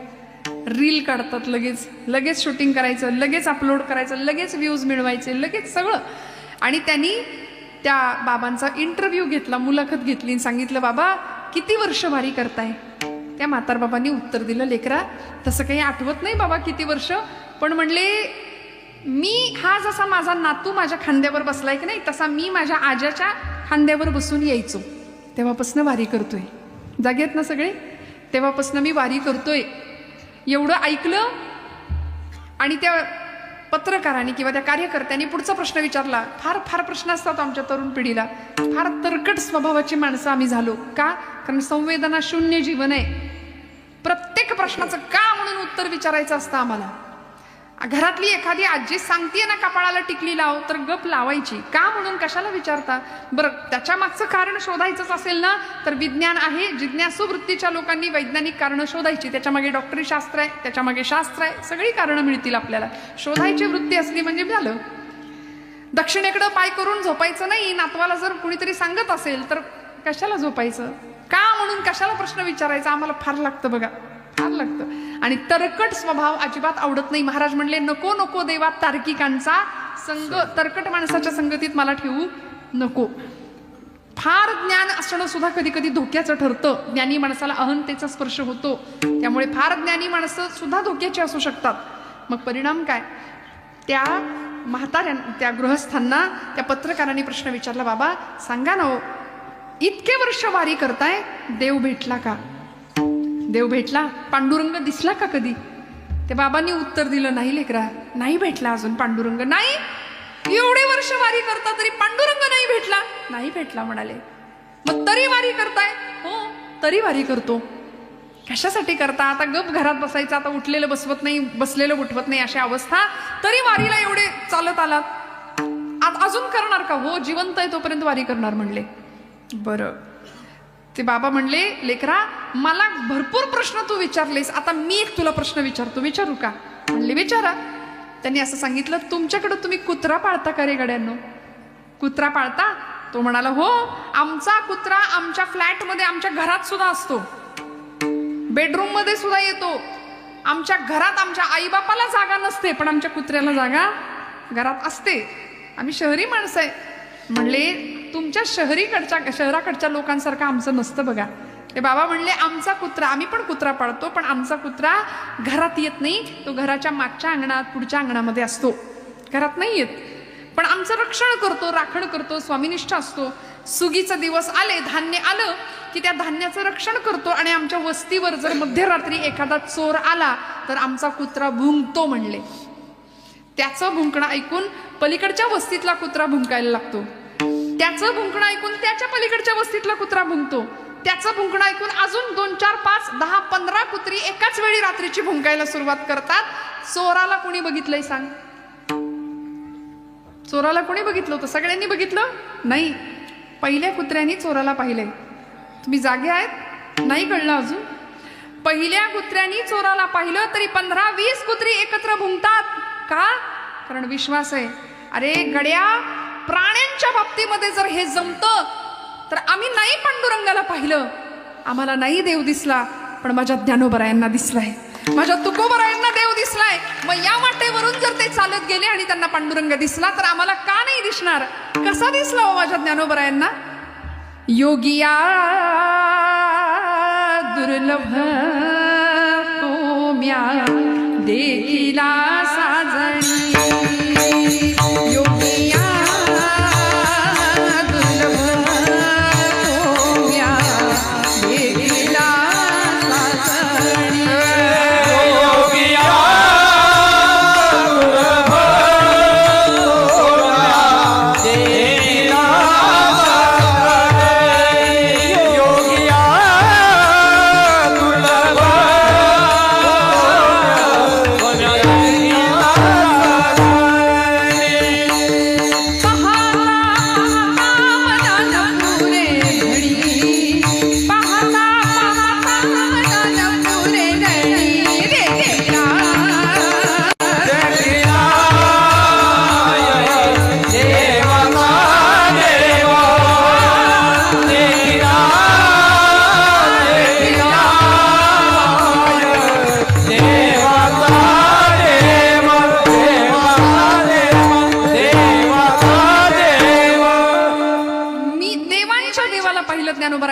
रील काढतात, लगेच शूटिंग करायचं, लगेच अपलोड करायचं, लगेच व्ह्यूज मिळवायचे, लगेच सगळं. आणि त्यांनी त्या बाबांचा इंटरव्ह्यू घेतला, मुलाखत घेतली आणि सांगितलं, बाबा किती वर्ष वारी करताय? त्या म्हातार बाबांनी उत्तर दिलं, लेकरा तसं काही आठवत नाही बाबा किती वर्ष, पण म्हणले मी हा जसा माझा नातू माझ्या खांद्यावर बसलाय की नाही, तसा मी माझ्या आज्याच्या खांद्यावर बसून यायचो, तेव्हापासून वारी करतोय. जागेत ना सगळे? तेव्हापासून मी वारी करतोय. एवढं ऐकलं आणि त्या पत्रकारांनी किंवा त्या कार्यकर्त्यांनी पुढचा प्रश्न विचारला. फार प्रश्न असतात आमच्या तरुण पिढीला, फार तरकट स्वभावाची माणसं आम्ही झालो. का? कारण संवेदना शून्य जीवन आहे. प्रत्येक प्रश्नाचं का म्हणून उत्तर विचारायचं असतं आम्हाला. घरातली एखादी आजी सांगतीये ना कपाळाला टिकली लाव, तर गप लावायची. का म्हणून कशाला विचारता? बरं, त्याच्या मागचं कारण शोधायचंच असेल ना, तर विज्ञान आहे, जिज्ञासू वृत्तीच्या लोकांनी वैज्ञानिक कारणं शोधायची. त्याच्यामागे डॉक्टरी शास्त्र आहे, त्याच्यामागे शास्त्र आहे, सगळी कारणं मिळतील आपल्याला. शोधायची वृत्ती असली म्हणजे झालं. दक्षिणेकडं पाय करून झोपायचं नाही. नातवाला जर कुणीतरी सांगत असेल तर कशाला झोपायचं? का म्हणून कशाला प्रश्न विचारायचा? आम्हाला फार लागतं बघा, फार लागतं. आणि तरकट स्वभाव अजिबात आवडत नाही. महाराज म्हणले, नको नको देवा तार्किकांचा संग, तरकट माणसाच्या संगतीत मला ठेवू नको. फार ज्ञान असणं सुद्धा कधी कधी धोक्याचं ठरतं. ज्ञानी माणसाला अहंतेचा स्पर्श होतो, त्यामुळे फार ज्ञानी माणसं सुद्धा धोक्याची असू शकतात. मग परिणाम काय? त्या त्या गृहस्थांना त्या पत्रकारांनी प्रश्न विचारला, बाबा सांगा ना, इतके वर्ष वारी करताय, देव भेटला का? देव भेटला? पांडुरंग दिसला का कधी? त्या बाबांनी उत्तर दिलं, नाही लेकरा, नाही भेटला अजून पांडुरंग. नाही, एवढे वर्ष वारी करता तरी पांडुरंग नाही भेटला? नाही भेटला म्हणाले. मग तरी वारी करताय? हो, तरी वारी करतो. कशासाठी करता? आता गप घरात बसायचं, आता उठलेलं बसवत नाही, बसलेलं उठवत नाही, अशी अवस्था, तरी वारीला एवढे चालत आलात, अजून करणार का? हो, जिवंत आहे तोपर्यंत वारी करणार म्हणले. बरं, ते बाबा म्हणले, लेकरा मला भरपूर प्रश्न तू विचारलेस, आता मी एक तुला प्रश्न विचारतो, विचारू का? म्हणले विचारा. त्यांनी असं सांगितलं, तुमच्याकडे तुम्ही कुत्रा पाळता का रे गड्यांनो? कुत्रा पाळता? तो म्हणाला, हो, आमचा कुत्रा आमच्या फ्लॅटमध्ये, आमच्या घरात सुद्धा असतो, बेडरूम मध्ये सुद्धा येतो. आमच्या घरात आमच्या आईबापाला जागा नसते, पण आमच्या कुत्र्याला जागा घरात असते. आम्ही शहरी माणसं आहे. म्हणले, तुमच्या शहराकडच्या लोकांसारखं आमचं नसतं बघा. ते बाबा म्हणले, आमचा कुत्रा, आम्ही पण कुत्रा पाळतो, पण आमचा कुत्रा घरात येत नाही, तो घराच्या मागच्या अंगणात, पुढच्या अंगणामध्ये असतो, घरात नाही येत. पण आमचं रक्षण करतो, राखण करतो, स्वामिनिष्ठ असतो. सुगीचा दिवस आले, धान्य आलं की त्या धान्याचं रक्षण करतो. आणि आमच्या वस्तीवर जर मध्यरात्री एखादा चोर आला तर आमचा कुत्रा भुंकतो म्हणले. त्याचं भुंकणं ऐकून पलीकडच्या वस्तीतला कुत्रा भुंकायला लागतो. त्याचं भुंकणं ऐकून त्याच्या पलीकडच्या वस्तीतला कुत्रा भुंकतो. त्याचं भुंकणं ऐकून अजून 2, 4, 5, 10, 15 कुत्री एकाच वेळी रात्रीची भुंकायला सुरुवात करतात. चोराला कोणी बघितलंय सांग? चोराला कोणी बघितलं होतं? सगळ्यांनी बघितलं नाही. पहिल्या कुत्र्यांनी चोराला पाहिलंय. तुम्ही जागे आहेत? नाही कळलं अजून? पहिल्या कुत्र्यांनी चोराला पाहिलं तरी 15-20 कुत्री एकत्र भुंकतात. का? कारण विश्वास आहे. अरे गड्या, प्राण्यांच्या बाबतीमध्ये जर हे जमतं तर आम्ही नाही पांडुरंगाला पाहिलं, आम्हाला नाही देव दिसला, पण माझ्या ज्ञानोबरायांना दिसलाय, माझ्या तुकोबरायांना देव दिसलाय. मग या वाटेवरून जर ते चालत गेले आणि त्यांना पांडुरंग दिसला तर आम्हाला का नाही दिसणार? कसा दिसला हो माझ्या ज्ञानोबरायांना? योगिया दुर्लभ तो म्या देखिला साजणी.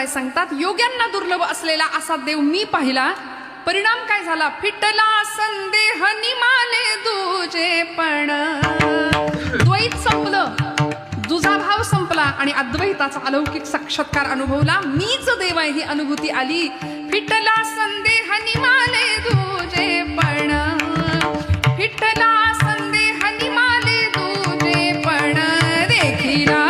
सांगतात, योग्यांना दुर्लभ असलेला असा देव मी पाहिला. परिणाम काय झाला? फिटला संदेह निमाले दुजे पण. द्वैत संपलं, दुजाभाव संपला आणि अद्वैताचा अलौकिक साक्षात्कार अनुभवला. मीच देव आहे ही अनुभूती आली. फिटला संदेह निमाले दुजे पण. फिटला संदेह निमाले दुजे पण. देखिला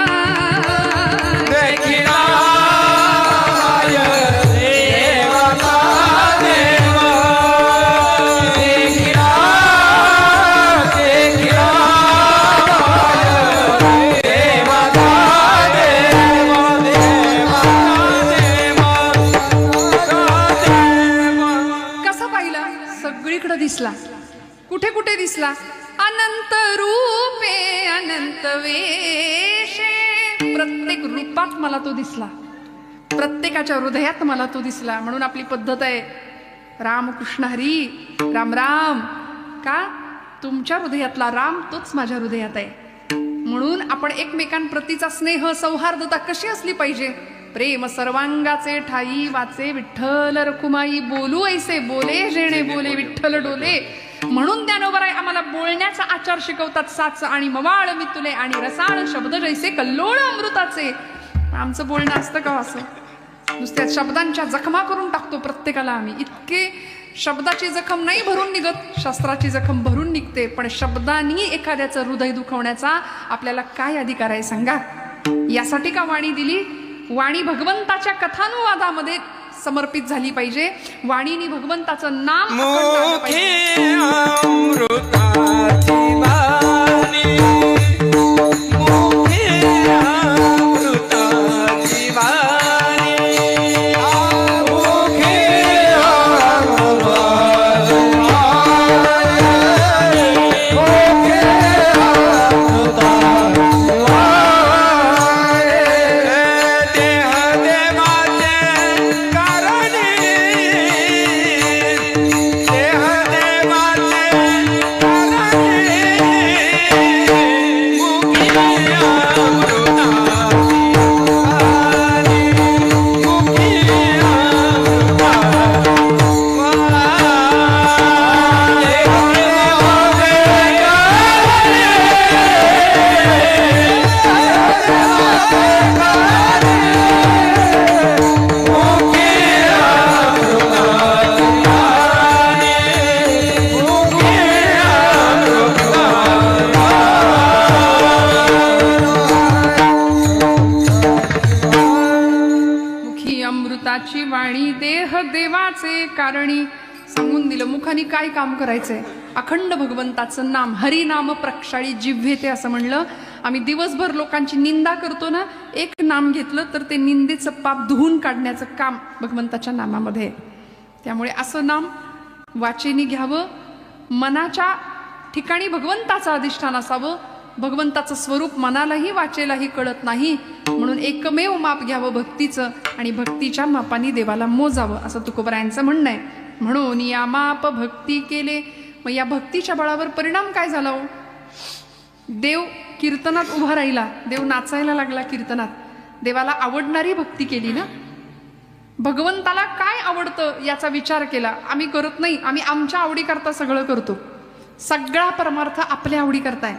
दिसला. कुठे कुठे दिसला? अनंत रूपे अनंत वेशे. प्रत्येक रूपात मला तो दिसला, प्रत्येकाच्या हृदयात मला तो दिसला. म्हणून आपली पद्धत आहे, राम कृष्ण हरी, राम राम. का? तुमच्या हृदयातला राम तोच माझ्या हृदयात आहे. म्हणून आपण एकमेकांप्रतीचा स्नेह, सौहार्दता कशी असली पाहिजे? प्रेम सर्वांगाचे ठाई वाचे विठ्ठल रखुमाई. बोलू ऐसे बोले जेणे बोले विठ्ठल डोले. म्हणून ज्ञानोबराय आम्हाला बोलण्याचा आचार शिकवतात. साच आणि मवाळ मितुले आणि रसाळ शब्द जैसे कल्लोळ अमृताचे. आमचं बोलणं असतं का असं? नुसत्या शब्दांच्या जखमा करून टाकतो प्रत्येकाला आम्ही. इतके शब्दाची जखम नाही भरून निघत, शास्त्राची जखम भरून निघते. पण शब्दांनी एखाद्याचं हृदय दुखवण्याचा आपल्याला काय अधिकार आहे सांगा? यासाठी का वाणी दिली? वाणी भगवंताच्या कथानुवादामध्ये समर्पित झाली पाहिजे. वाणीने भगवंताचं नाम वाणी देह देवाचे कारणी. सांगून दिलं मुखाने काय काम करायचंय. अखंड भगवंताचं नाम, हरिनाम प्रक्षाळी जिव्हेते असं म्हणलं. आम्ही दिवसभर लोकांची निंदा करतो ना, एक नाम घेतलं तर ते निंदेचं पाप धुवून काढण्याचं काम भगवंताच्या नामामध्ये. त्यामुळे असं नाम वाचेनी घ्यावं. मनाच्या ठिकाणी भगवंताचं अधिष्ठान असावं. भगवंताचं स्वरूप मनालाही वाचेलाही कळत नाही. म्हणून एकमेव माप घ्यावं भक्तीचं आणि भक्तीच्या मापाने देवाला मोजावं असं तुकोबरायांचं म्हणणं आहे. म्हणून या माप भक्ती केले. मग या भक्तीच्या बळावर परिणाम काय झाला हो? देव कीर्तनात उभा राहिला, देव नाचायला लागला कीर्तनात. देवाला आवडणारी भक्ती केली ना. भगवंताला काय आवडतं याचा विचार केला. आम्ही करत नाही, आम्ही आमच्या आवडीकरता सगळं करतो. सगळा परमार्थ आपल्या आवडी करताय.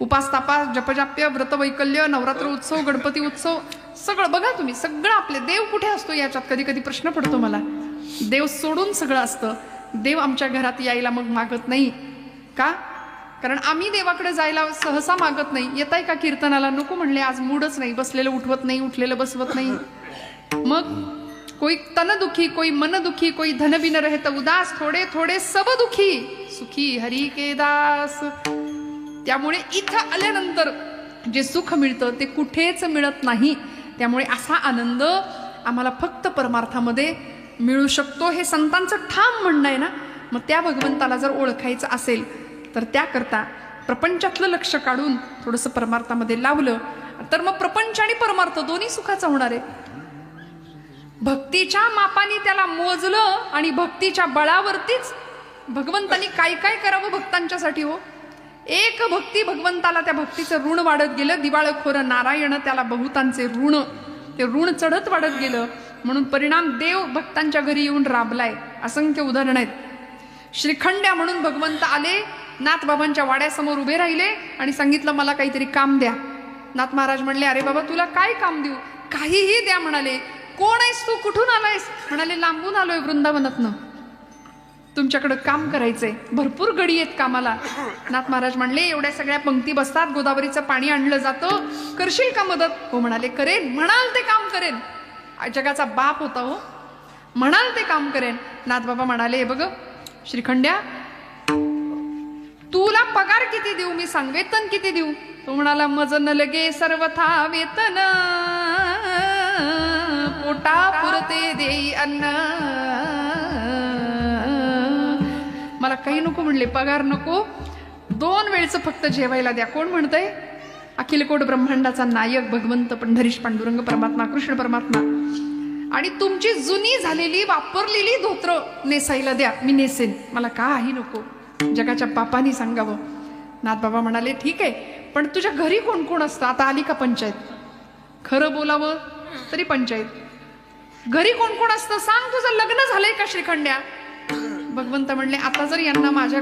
उपास तापास जपजाप्य व्रतवैकल्य नवरात्र उत्सव गणपती उत्सव सगळं बघा तुम्ही, सगळं आपले. देव कुठे असतो याच्यात कधी कधी प्रश्न पडतो मला. देव सोडून सगळं असतं. देव आमच्या घरात यायला मग मागत नाही का? कारण आम्ही देवाकडे जायला सहसा मागत नाही. येताय का कीर्तनाला? नको म्हणले, आज मूडच नाही. बसलेलं उठवत नाही, उठलेलं बसवत नाही. मग कोई तन दुखी, कोई मन दुखी, कोई धन बिन रहत उदास, थोडे थोडे सब दुखी सुखी हरी के दास. त्यामुळे इथं आल्यानंतर जे सुख मिळतं ते कुठेच मिळत नाही. त्यामुळे असा आनंद आम्हाला फक्त परमार्थामध्ये मिळू शकतो, हे संतांचं ठाम म्हणणं आहे ना. मग त्या भगवंताला जर ओळखायचं असेल तर त्याकरता प्रपंचातलं लक्ष काढून थोडंसं परमार्थामध्ये लावलं तर मग प्रपंच आणि परमार्थ दोन्ही सुखाचं होणार आहे. भक्तीच्या मापाने त्याला मोजलं आणि भक्तीच्या बळावरतीच भगवंतानी काय काय करावं भक्तांच्यासाठी हो. एक भक्ती भगवंताला, त्या भक्तीचं ऋण वाढत गेलं. दिवाळखोर नारायण त्याला बहुतांचे ऋण. ते ऋण चढत वाढत गेलं. म्हणून परिणाम देव भक्तांच्या घरी येऊन राबलाय. असंख्य उदाहरण आहेत. श्रीखंड्या म्हणून भगवंत आले, नाथबाबांच्या वाड्यासमोर उभे राहिले आणि सांगितलं मला काहीतरी काम द्या. नाथ महाराज म्हणले अरे बाबा तुला काय काम देऊ, काहीही द्या म्हणाले. कोण आहेस तू, कुठून आलायस? म्हणाले लांबून आलोय वृंदावनातनं, तुमच्याकडे काम करायचंय, भरपूर गडी आहेत कामाला. नाथ महाराज म्हणले एवढ्या सगळ्या पंक्ती बसतात, गोदावरीचं पाणी आणलं जातं, करशील का मदत? हो म्हणाले करेन. म्हणाल ते काम करेन. जगाचा बाप होता हो, म्हणाल ते काम करेन. नाथबाबा म्हणाले बघ श्रीखंड्या तुला पगार किती देऊ, मी सांग वेतन किती देऊ? तो म्हणाला मज न लगे सर्वथा वेतन, पोटा पुरते देई अन्न. मला काही नको म्हणले, पगार नको, 2 वेळचं फक्त जेवायला द्या. कोण म्हणतंय? अखिल कोट ब्रह्मांडाचा नायक भगवंत पंढरीश पांडुरंग परमात्मा, कृष्ण परमात्मा. आणि तुमची जुनी झालेली वापरलेली धोत्र नेसायला द्या, मी नेसेन, मला काही नको. जगाच्या बापानी सांगावं. नाथबाबा म्हणाले ठीक आहे, पण तुझ्या घरी कोण कोण असतं? आता आली का पंचायत? खरं बोलावं तरी पंचायत. घरी कोण कोण असतं सांग, तुझं लग्न झालंय का श्रीखंड्या? भगवंत म्हणले आता जर यांना माझ्या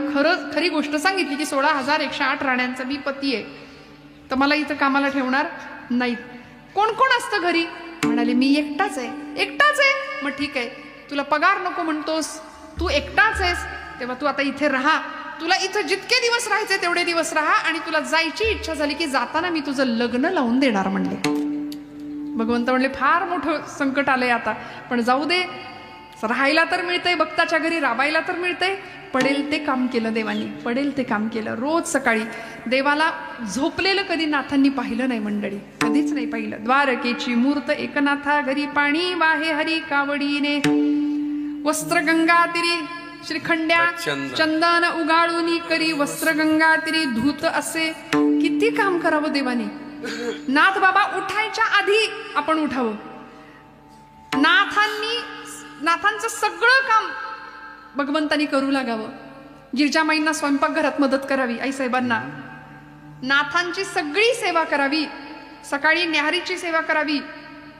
खरी गोष्ट सांगितली की 16,108 राण्यांचा मी पती आहे, तर मला इथं कामाला ठेवणार नाहीत. कोण कोण असतं घरी? म्हणाले मी एकटाच आहे. एकटाच आहे? मग ठीक आहे, तुला पगार नको म्हणतोस, तू एकटाच आहेस, तेव्हा तू आता इथे राहा. तुला इथं जितके दिवस राहायचे तेवढे दिवस राहा, आणि तुला जायची इच्छा झाली की जाताना मी तुझं लग्न लावून देणार म्हणले. भगवंत म्हणले फार मोठं संकट आलंय आता, पण जाऊ दे, राहायला तर मिळतंय, भक्ताच्या घरी राबायला तर मिळतंय. पडेल ते काम केलं देवानी, पडेल ते काम केलं. रोज सकाळी देवाला झोपलेलं कधी नाथांनी पाहिलं नाही मंडळी, कधीच नाही पाहिलं. द्वारकेची मूर्त एकनाथा घरी, पाणी वाहे हरी कावडीने, वस्त्र गंगा तिरी श्रीखंड्या, चंदन उगाळूनी करी, वस्त्र गंगा तिरी धूत असे. किती काम करावं देवानी. नाथ बाबा उठायच्या आधी आपण उठावं. नाथांचं सगळं काम भगवंतानी करू लागावं. गिरजामाईंना स्वयंपाकघरात मदत करावी, आईसाहेबांना नाथांची सगळी सेवा करावी. सकाळी न्याहारीची सेवा करावी,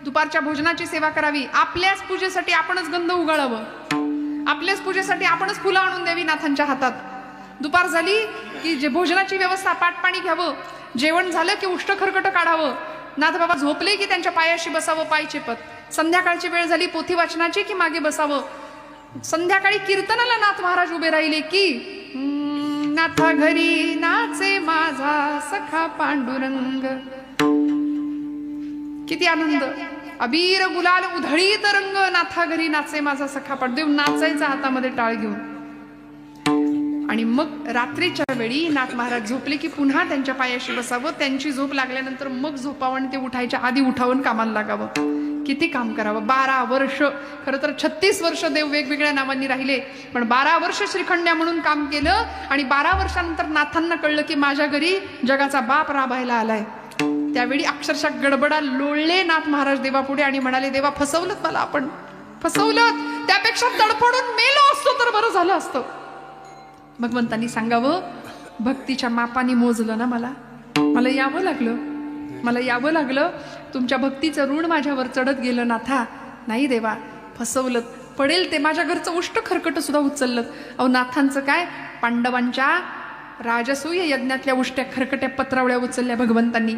दुपारच्या भोजनाची सेवा करावी. आपल्याच पूजेसाठी आपणच गंध उगाळावं, आपल्याच पूजेसाठी आपणच फुलं आणून द्यावी नाथांच्या हातात. दुपार झाली की जे भोजनाची व्यवस्था, पाटपाणी घ्यावं. जेवण झालं की उष्ट खरकट काढावं. नाथ बाबा झोपले की त्यांच्या पायाशी बसावं, पाय चेपत. संध्याकाळची वेळ झाली पोथी वाचनाची की मागे बसावं. संध्याकाळी कीर्तनाला नाथ महाराज उभे राहिले की नाथा घरी नाचे माझा सखा पांडुरंग. किती आनंद. अबीर गुलाल उधळीत रंग, नाथा घरी नाचे माझा सखा पांडुरंग. नाचायचा हातामध्ये टाळ घेऊन. आणि मग रात्रीच्या वेळी नाथ महाराज झोपले की पुन्हा त्यांच्या पायाशी बसावं. त्यांची झोप लागल्यानंतर मग झोपावं आणि ते उठायच्या आधी उठावून कामाला लागावं. किती काम करावं. 12 वर्ष, खरं तर 36 वर्ष देव वेगवेगळ्या नावांनी राहिले, पण 12 वर्ष श्रीखंड्या म्हणून काम केलं. आणि 12 वर्षानंतर नाथांना कळलं की माझ्या घरी जगाचा बाप राबायला आलाय. त्यावेळी अक्षरशः गडबडा लोळले नाथ महाराज देवापुढे आणि म्हणाले देवा फसवलं मला, आपण फसवलं, त्यापेक्षा तडफडून मेलो असतो तर बरं झालं असतं. भगवंतांनी सांगावं भक्तीच्या मापाने मोजलं ना, मला यावं लागलं. तुमच्या भक्तीचं ऋण माझ्यावर चढत गेलं नाथा. नाही देवा, फसवलं, पडेल ते. माझ्या घरचं उष्ट खरकट सुद्धा उचललं. अहो नाथांचं काय, पांडवांच्या राजसूय यज्ञातल्या उष्ट्या खरकट्या पत्रावळ्या उचलल्या भगवंतांनी.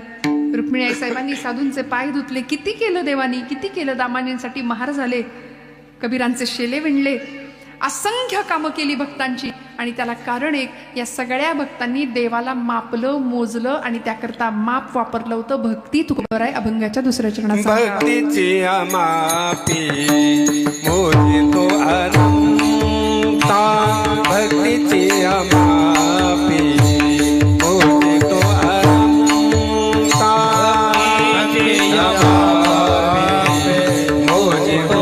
रुक्मिणी आई साहेबांनी साधूंचे पाय धुतले. किती केलं देवानी, किती केलं. दामाजींसाठी महार झाले, कबीरांचे शेले विणले, असंख्य कामं केली भक्तांची. आणि त्याला कारण एक, या सगळ्या भक्तांनी देवाला मापलं, मोजलं आणि त्याकरता माप वापरलं होतं भक्ती. तुकोबाराय अभंगाच्या 2ऱ्या चरणाचा. भक्तीची मापी मोजितो अनंता, भक्तीची मापी मोजितो अनंता, भक्तीची मापी मोजितो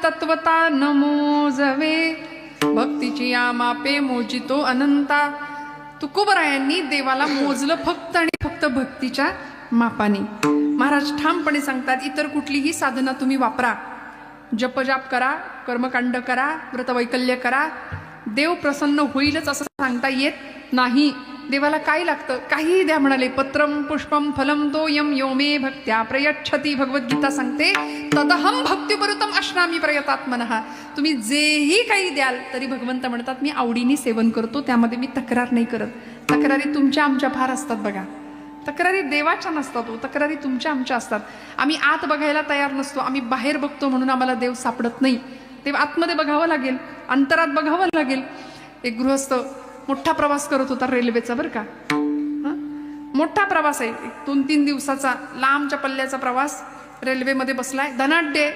तत्वता न मोजवे, भक्तीची या मापे मोजितो अनंता. तुकोबरायांनी देवाला मोजलं फक्त आणि फक्त भक्तीच्या मापाने. महाराज ठामपणे सांगतात, इतर कुठलीही साधना तुम्ही वापरा, जपजाप करा, कर्मकांड करा, व्रतवैकल्य करा, देव प्रसन्न होईलच असं सांगता येत नाही. देवाला काय लागतं? काहीही द्या म्हणाले. पत्रम पुष्पम फलम तो यम योमे भक्त्या प्रयच्छती. भगवद्गीता सांगते, तदहम भक्तिपरुतम अश्नामी प्रयतात्मनः. तुम्ही जेही काही द्याल तरी भगवंत म्हणतात मी आवडीने सेवन करतो, त्यामध्ये मी तक्रार नाही करत. तक्रारी तुमच्या आमच्या फार असतात बघा. तक्रारी देवाच्या नसतात, तक्रारी तुमच्या आमच्या असतात. आम्ही आत बघायला तयार नसतो, आम्ही बाहेर बघतो म्हणून आम्हाला देव सापडत नाही. देव आतमध्ये बघावं लागेल, अंतरात बघावं लागेल. एक गृहस्थ मोठा प्रवास करत होता रेल्वेचा, बरं का. मोठा प्रवास आहे, 2-3 दिवसाचा लांबच्या पल्ल्याचा प्रवास. रेल्वेमध्ये बसलाय, धनाढ्य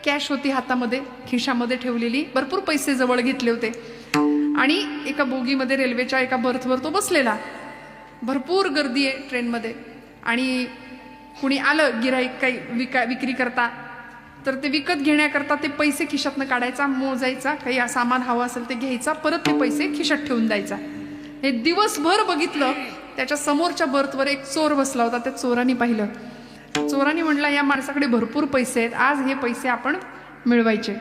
कॅश होती हातामध्ये, खिशामध्ये ठेवलेली, भरपूर पैसे जवळ घेतले होते. आणि एका बोगीमध्ये रेल्वेच्या एका बर्थवर तो बसलेला. भरपूर गर्दी आहे ट्रेनमध्ये. आणि कुणी आलं गिराईक काही विक्री करता, तर ते विकत घेण्याकरता ते पैसे खिशातनं काढायचा, मोजायचा, काही सामान हवं असेल ते घ्यायचा, परत ते पैसे खिशात ठेवून द्यायचा. हे दिवसभर बघितलं. त्याच्या समोरच्या बर्थवर एक चोर बसला होता. त्या चोराने पाहिलं. चोराने म्हणला, या माणसाकडे भरपूर पैसे आहेत, आज हे पैसे आपण मिळवायचे.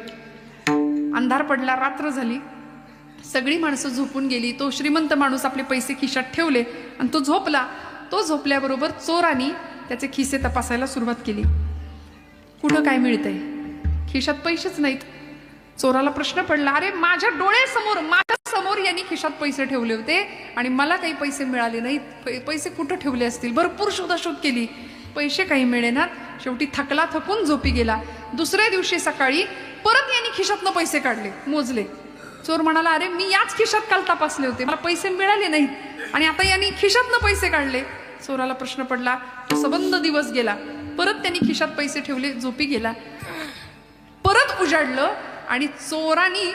अंधार पडला, रात्र झाली, सगळी माणसं झोपून गेली. तो श्रीमंत माणूस आपले पैसे खिशात ठेवले आणि तो झोपला. तो झोपल्याबरोबर चोराने त्याचे खिसे तपासायला सुरुवात केली. कुठं काय मिळतंय? खिशात पैसेच नाहीत. चोराला प्रश्न पडला, अरे माझ्या डोळ्यासमोर, माझ्या समोर यांनी खिशात पैसे ठेवले होते आणि मला काही पैसे मिळाले नाहीत. पैसे कुठं ठेवले असतील? भरपूर शोधाशोध केली, पैसे काही मिळेनात. शेवटी थकून झोपी गेला. दुसऱ्या दिवशी सकाळी परत यांनी खिशातनं पैसे काढले, मोजले. चोर म्हणाला, अरे मी याच खिशात काल तपासले होते, मला पैसे मिळाले नाहीत आणि आता यांनी खिशातनं पैसे काढले. चोराला प्रश्न पडला. तो सबंध दिवस गेला. परत त्यांनी खिशात पैसे ठेवले, झोपी गेला. परत उजाडलं आणि चोरांनी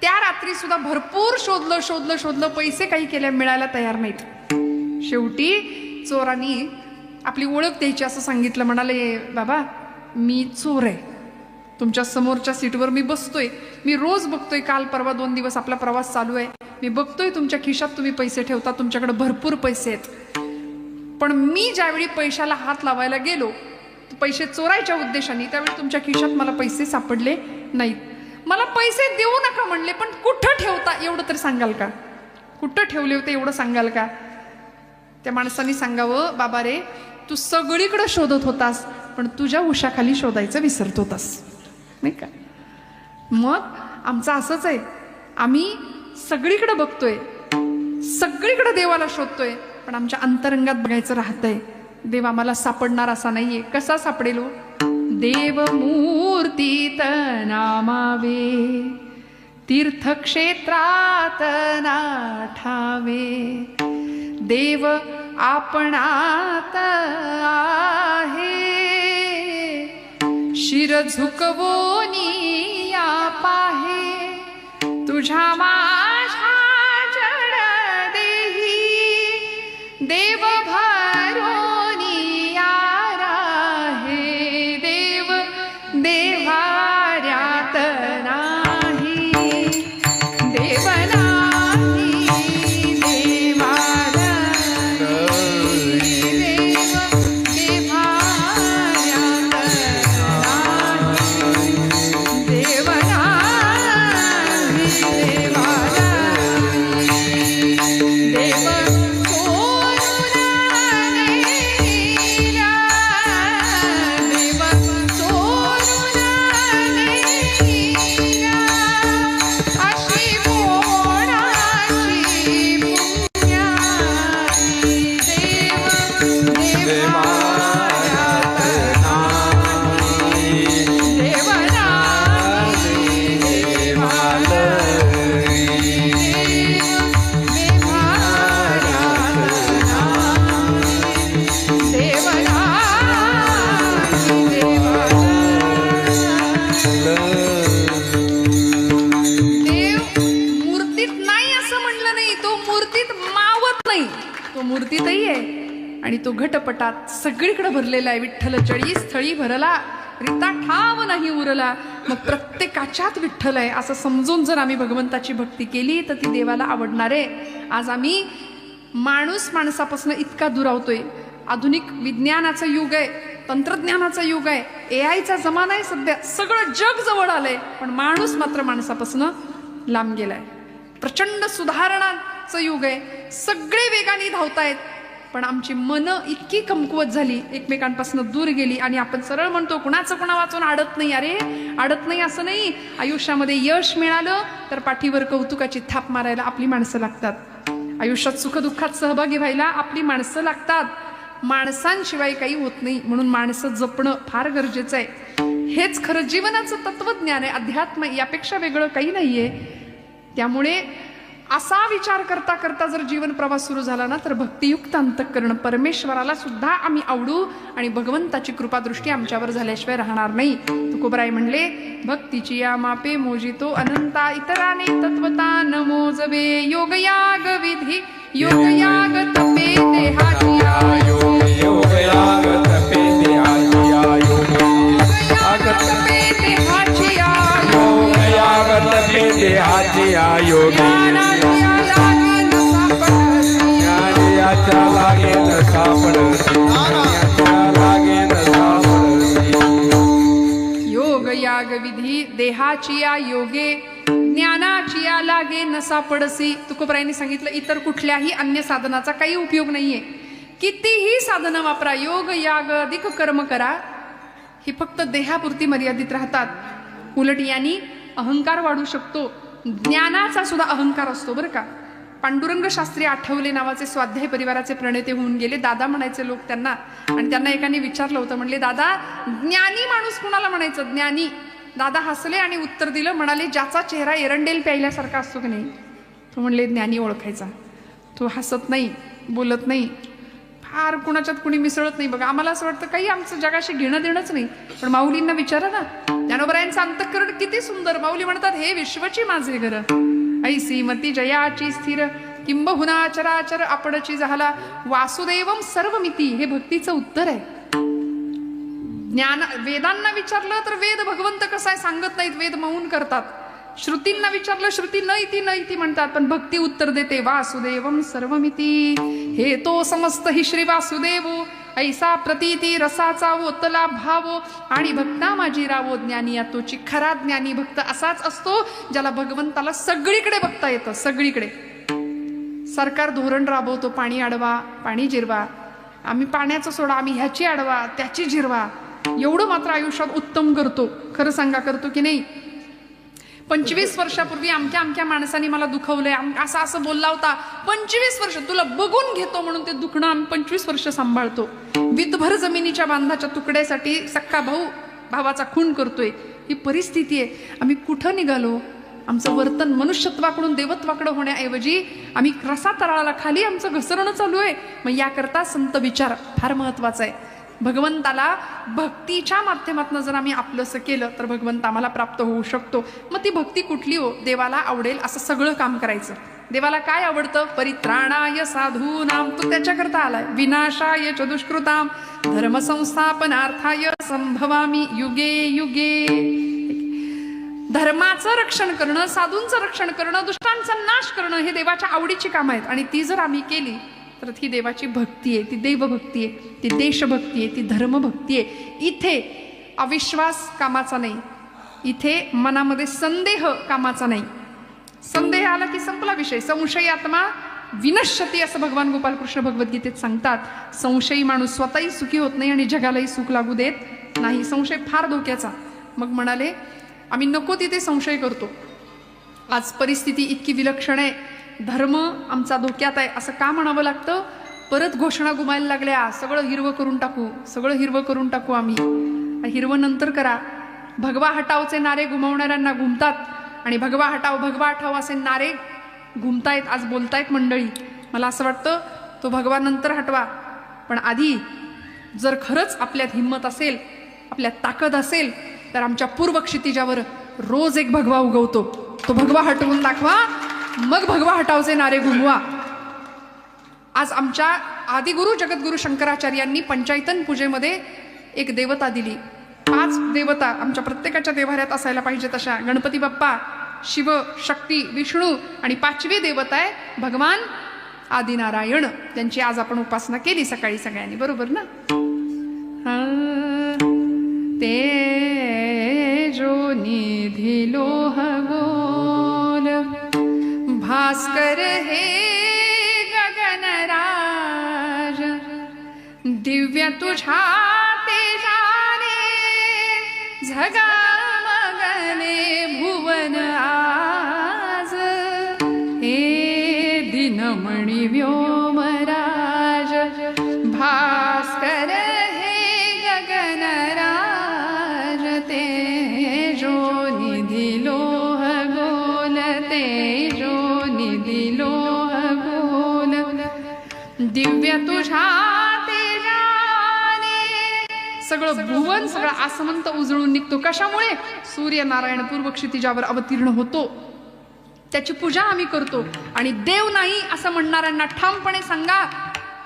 त्या रात्री सुद्धा भरपूर शोधलं, पैसे काही केल्या मिळायला तयार नाहीत. शेवटी चोरांनी आपली ओळख द्यायची असं सांगितलं. म्हणाले, बाबा मी चोर आहे, तुमच्या समोरच्या सीटवर मी बसतोय, मी रोज बघतोय, काल परवा 2 दिवस आपला प्रवास चालू आहे, मी बघतोय तुमच्या खिशात तुम्ही पैसे ठेवता, तुमच्याकडे भरपूर पैसे आहेत. पण मी ज्यावेळी पैशाला हात लावायला गेलो पैसे चोरायच्या उद्देशाने, त्यावेळी तुमच्या खिशात मला पैसे सापडले नाहीत. मला पैसे देऊ नका म्हणले, पण कुठं ठेवता एवढं तरी सांगाल का? कुठं ठेवले होते एवढं सांगाल का? त्या माणसाने सांगावं, बाबा रे तू सगळीकडे शोधत होतास, पण तुझ्या उशाखाली शोधायचं विसरत होतास, नाही का? मग आमचं असंच आहे, आम्ही सगळीकडे बघतोय, सगळीकडे देवाला शोधतोय, पण आमच्या अंतरंगात बघायचं राहतंय. देव आम्हाला सापडणार असा नाहीये. कसा सापडेल? देव मूर्तीत नामावे, तीर्थक्षेत्रात नाठावे, देव आपणात आहे, शिर झुकवोनी या पाहे, तुझ्या माझ्या जड देही, देव भरोनी या राहे, देव देवाऱ्यात नाही, देव नाही देवाला, देव देवाऱ्यात नाही, देव नाही देवाला, देव मूर्तीतही आहे आणि तो घटपटात सगळीकडे भरलेला आहे. विठ्ठल चळी स्थळी भरला, रीता ठाव नाही उरला, मग प्रत्येकाच्यात विठ्ठल आहे असं समजून जर आम्ही भगवंताची भक्ती केली तर ती देवाला असणार आहे. आज आम्ही माणूस माणसापासून इतका दुरावतोय. आधुनिक विज्ञानाचं युग आहे, तंत्रज्ञानाचं युग आहे, AI चा जमाना आहे सध्या, सगळं जग जवळ आलंय, पण माणूस मात्र माणसापासून लांब गेलाय. प्रचंड सुधारणाचं युग आहे, सगळे वेगाने धावतायत, पण आमची मनं इतकी कमकुवत झाली, एकमेकांपासून दूर गेली. आणि आपण सरळ म्हणतो कुणाचं कुणा वाचून अडत नाही. अरे अडत नाही असं नाही. आयुष्यामध्ये यश मिळालं तर पाठीवर कौतुकाची थाप मारायला आपली माणसं लागतात. आयुष्यात सुखदुःखात सहभागी व्हायला आपली माणसं लागतात. माणसांशिवाय काही होत नाही. म्हणून माणसं जपणं फार गरजेचं आहे. हेच खरं जीवनाचं तत्वज्ञान आहे. अध्यात्म यापेक्षा वेगळं काही नाहीये. त्यामुळे असा विचार करता करता जर जीवन प्रवास सुरू झाला ना तर भक्तियुक्त अंतःकरण परमेश्वराला सुद्धा आम्ही आवडू आणि भगवंताची कृपादृष्टी आमच्यावर झाल्याशिवाय राहणार नाही. तुकोबराय म्हणले, भक्तीची या मापे मोजितो अनंता, इतराने तत्वता न मोजवे. योगयाग विधी योगयाग तपे देहाची योगयाग तपे देहाची योगयाग तपे देहाची योगी ज्ञानियाच्या लागे न सापडसी, लागे न सापडसी. योग याग विधी देहाची या योगे ज्ञानाची या लागे न सापडसी. तुकोबरायांनी सांगितलं इतर कुठल्याही अन्य साधनाचा काही उपयोग नाहीये. कितीही साधनं वापरा, योग याग अधिक कर्म करा, ही फक्त देहापुरती मर्यादित राहतात. उलट यांनी अहंकार वाढू शकतो. ज्ञानाचा सुद्धा अहंकार असतो बरं का. पांडुरंग शास्त्री आठवले नावाचे स्वाध्याय परिवाराचे प्रणेते होऊन गेले. दादा म्हणायचे लोक त्यांना. आणि त्यांना एकाने विचारलं होतं, म्हणले दादा ज्ञानी माणूस कुणाला म्हणायचं? ज्ञानी. दादा हसले आणि उत्तर दिलं, म्हणाले ज्याचा चेहरा एरंडेल प्यायल्यासारखा असतो की नाही, तो म्हणले ज्ञानी ओळखायचा. तो हसत नाही, बोलत नाही, फार कुणाच्यात कुणी मिसळत नाही. बघा आम्हाला असं वाटतं काही आमचं जगाशी घेणं देणंच नाही. पण माऊलींना विचारा ना, ज्ञानोबरायांचं अंतःकरण किती सुंदर. माऊली म्हणतात, हे विश्वची माझे घर, ऐसी मती जयाची स्थिर, किंबहुना चराचर आपणची झाला, वासुदेवम सर्वमिती. हे भक्तीचं उत्तर आहे. ज्ञान वेदांना विचारलं तर वेद भगवंत कसा आहे सांगत नाहीत, वेद मौन करतात. श्रुतींना विचारलं, श्रुती न इति म्हणतात, पण भक्ती उत्तर देते, वासुदेवम सर्वमिती. हे तो समस्त हि श्री वासुदेव, ऐसा प्रतीती रसाचा ओतला भावो, आणि भक्ता माझी रावो ज्ञानी या तोची. खरा ज्ञानी भक्त असाच असतो ज्याला भगवंताला सगळीकडे बघता येतं. सगळीकडे सरकार धोरण राबवतो, पाणी अडवा, पाणी जिरवा, आम्ही पाण्याचं सोडा, आम्ही ह्याची अडवा, त्याची जिरवा, एवढं मात्र आयुष्यात उत्तम करतो. खरं सांगा, करतो की नाही? 25 वर्षापूर्वी अमक्या माणसाने मला दुखवलंय, असं बोलला होता. 25 वर्ष तुला बघून घेतो म्हणून ते दुखणं आम्ही 25 वर्ष सांभाळतो. विधभर जमिनीच्या बांधाच्या तुकड्यासाठी सख्खा भाऊ भावाचा खून करतोय. ही परिस्थिती आहे. आम्ही कुठं निघालो? आमचं वर्तन मनुष्यत्वाकडून देवत्वाकडे होण्याऐवजी आम्ही रसा तळाला खाली आमचं घसरणं चालू आहे. मग याकरता संत विचार फार महत्वाचा आहे. भगवंताला भक्तीच्या माध्यमातून जर आम्ही आपलंसं केलं तर भगवंत आम्हाला प्राप्त होऊ शकतो. मग ती भक्ती कुठली हो? देवाला आवडेल असं सगळं काम करायचं. देवाला काय आवडतं? परित्राणाय साधूनाम, तो त्याच्याकरता आलाय. विनाशाय च दुष्कृताम, धर्मसंस्थापनार्थाय संभवामी युगे युगे. धर्माचं रक्षण करणं, साधूंचं रक्षण करणं, दुष्टांचा नाश करणं, हे देवाच्या आवडीची कामं आहेत. आणि ती जर आम्ही केली तर ती देवाची भक्ती आहे, ती देवभक्ती आहे, ती देशभक्ती आहे, ती धर्मभक्ती आहे. इथे अविश्वास कामाचा नाही, इथे मनामध्ये संदेह कामाचा नाही. संदेह आला की संपला विषय. संशयात्मा विनश्यती असं भगवान गोपालकृष्ण भगवद्गीतेत सांगतात. संशयी माणूस स्वतःही सुखी होत नाही आणि जगालाही सुख लागू देत नाही. संशय फार धोक्याचा. मग म्हणाले आम्ही नको तिथे संशय करतो. आज परिस्थिती इतकी विलक्षण आहे, धर्म आमचा धोक्यात आहे असं का म्हणावं लागतं? परत घोषणा गुमायला लागल्या, सगळं हिरवं करून टाकू, सगळं हिरवं करून टाकू. आम्ही हिरवं नंतर करा. भगवा हटावचे नारे घुमवणाऱ्यांना घुमतात आणि भगवा हटाव असे नारे घुमतायत, आज बोलतायत मंडळी. मला असं वाटतं तो भगवा नंतर हटवा, पण आधी जर खरंच आपल्यात हिंमत असेल, आपल्यात ताकद असेल तर आमच्या पूर्व क्षितिजावर रोज एक भगवा उगवतो. तो भगवा हटवून दाखवा, मग भगवा हटावचे नारे घुमवा. आज आमच्या आदिगुरु जगद्गुरु शंकराचार्यांनी पंचायतन पूजेमध्ये एक देवता दिली. 5 देवता आमच्या प्रत्येकाच्या देव्हाऱ्यात असायला पाहिजेत अशा. गणपती बाप्पा, शिव, शक्ती, विष्णू आणि 5वी देवता आहे भगवान आदिनारायण, त्यांची आज आपण उपासना केली सकाळी सगळ्यांनी, बरोबर ना? तेजो निधी लोह गोल भास्कर हे गगनराज, दिव्य तुझ्या तेजाने झगमगले भुवन आज. हे दिनमणि व्योमराज भास्कर हे गगनराज, तेजो निधी लोह गोल, तेजो निधी लोह गोल, दिव्य तुझ्या तेजाने सगळं भुवन, सगळं आसमंत उजळून निघतो. कशामुळे? सूर्यनारायण पूर्व क्षितिजावर अवतीर्ण होतो, त्याची पूजा आम्ही करतो. आणि देव नाही असं म्हणणाऱ्यांना ठामपणे सांगा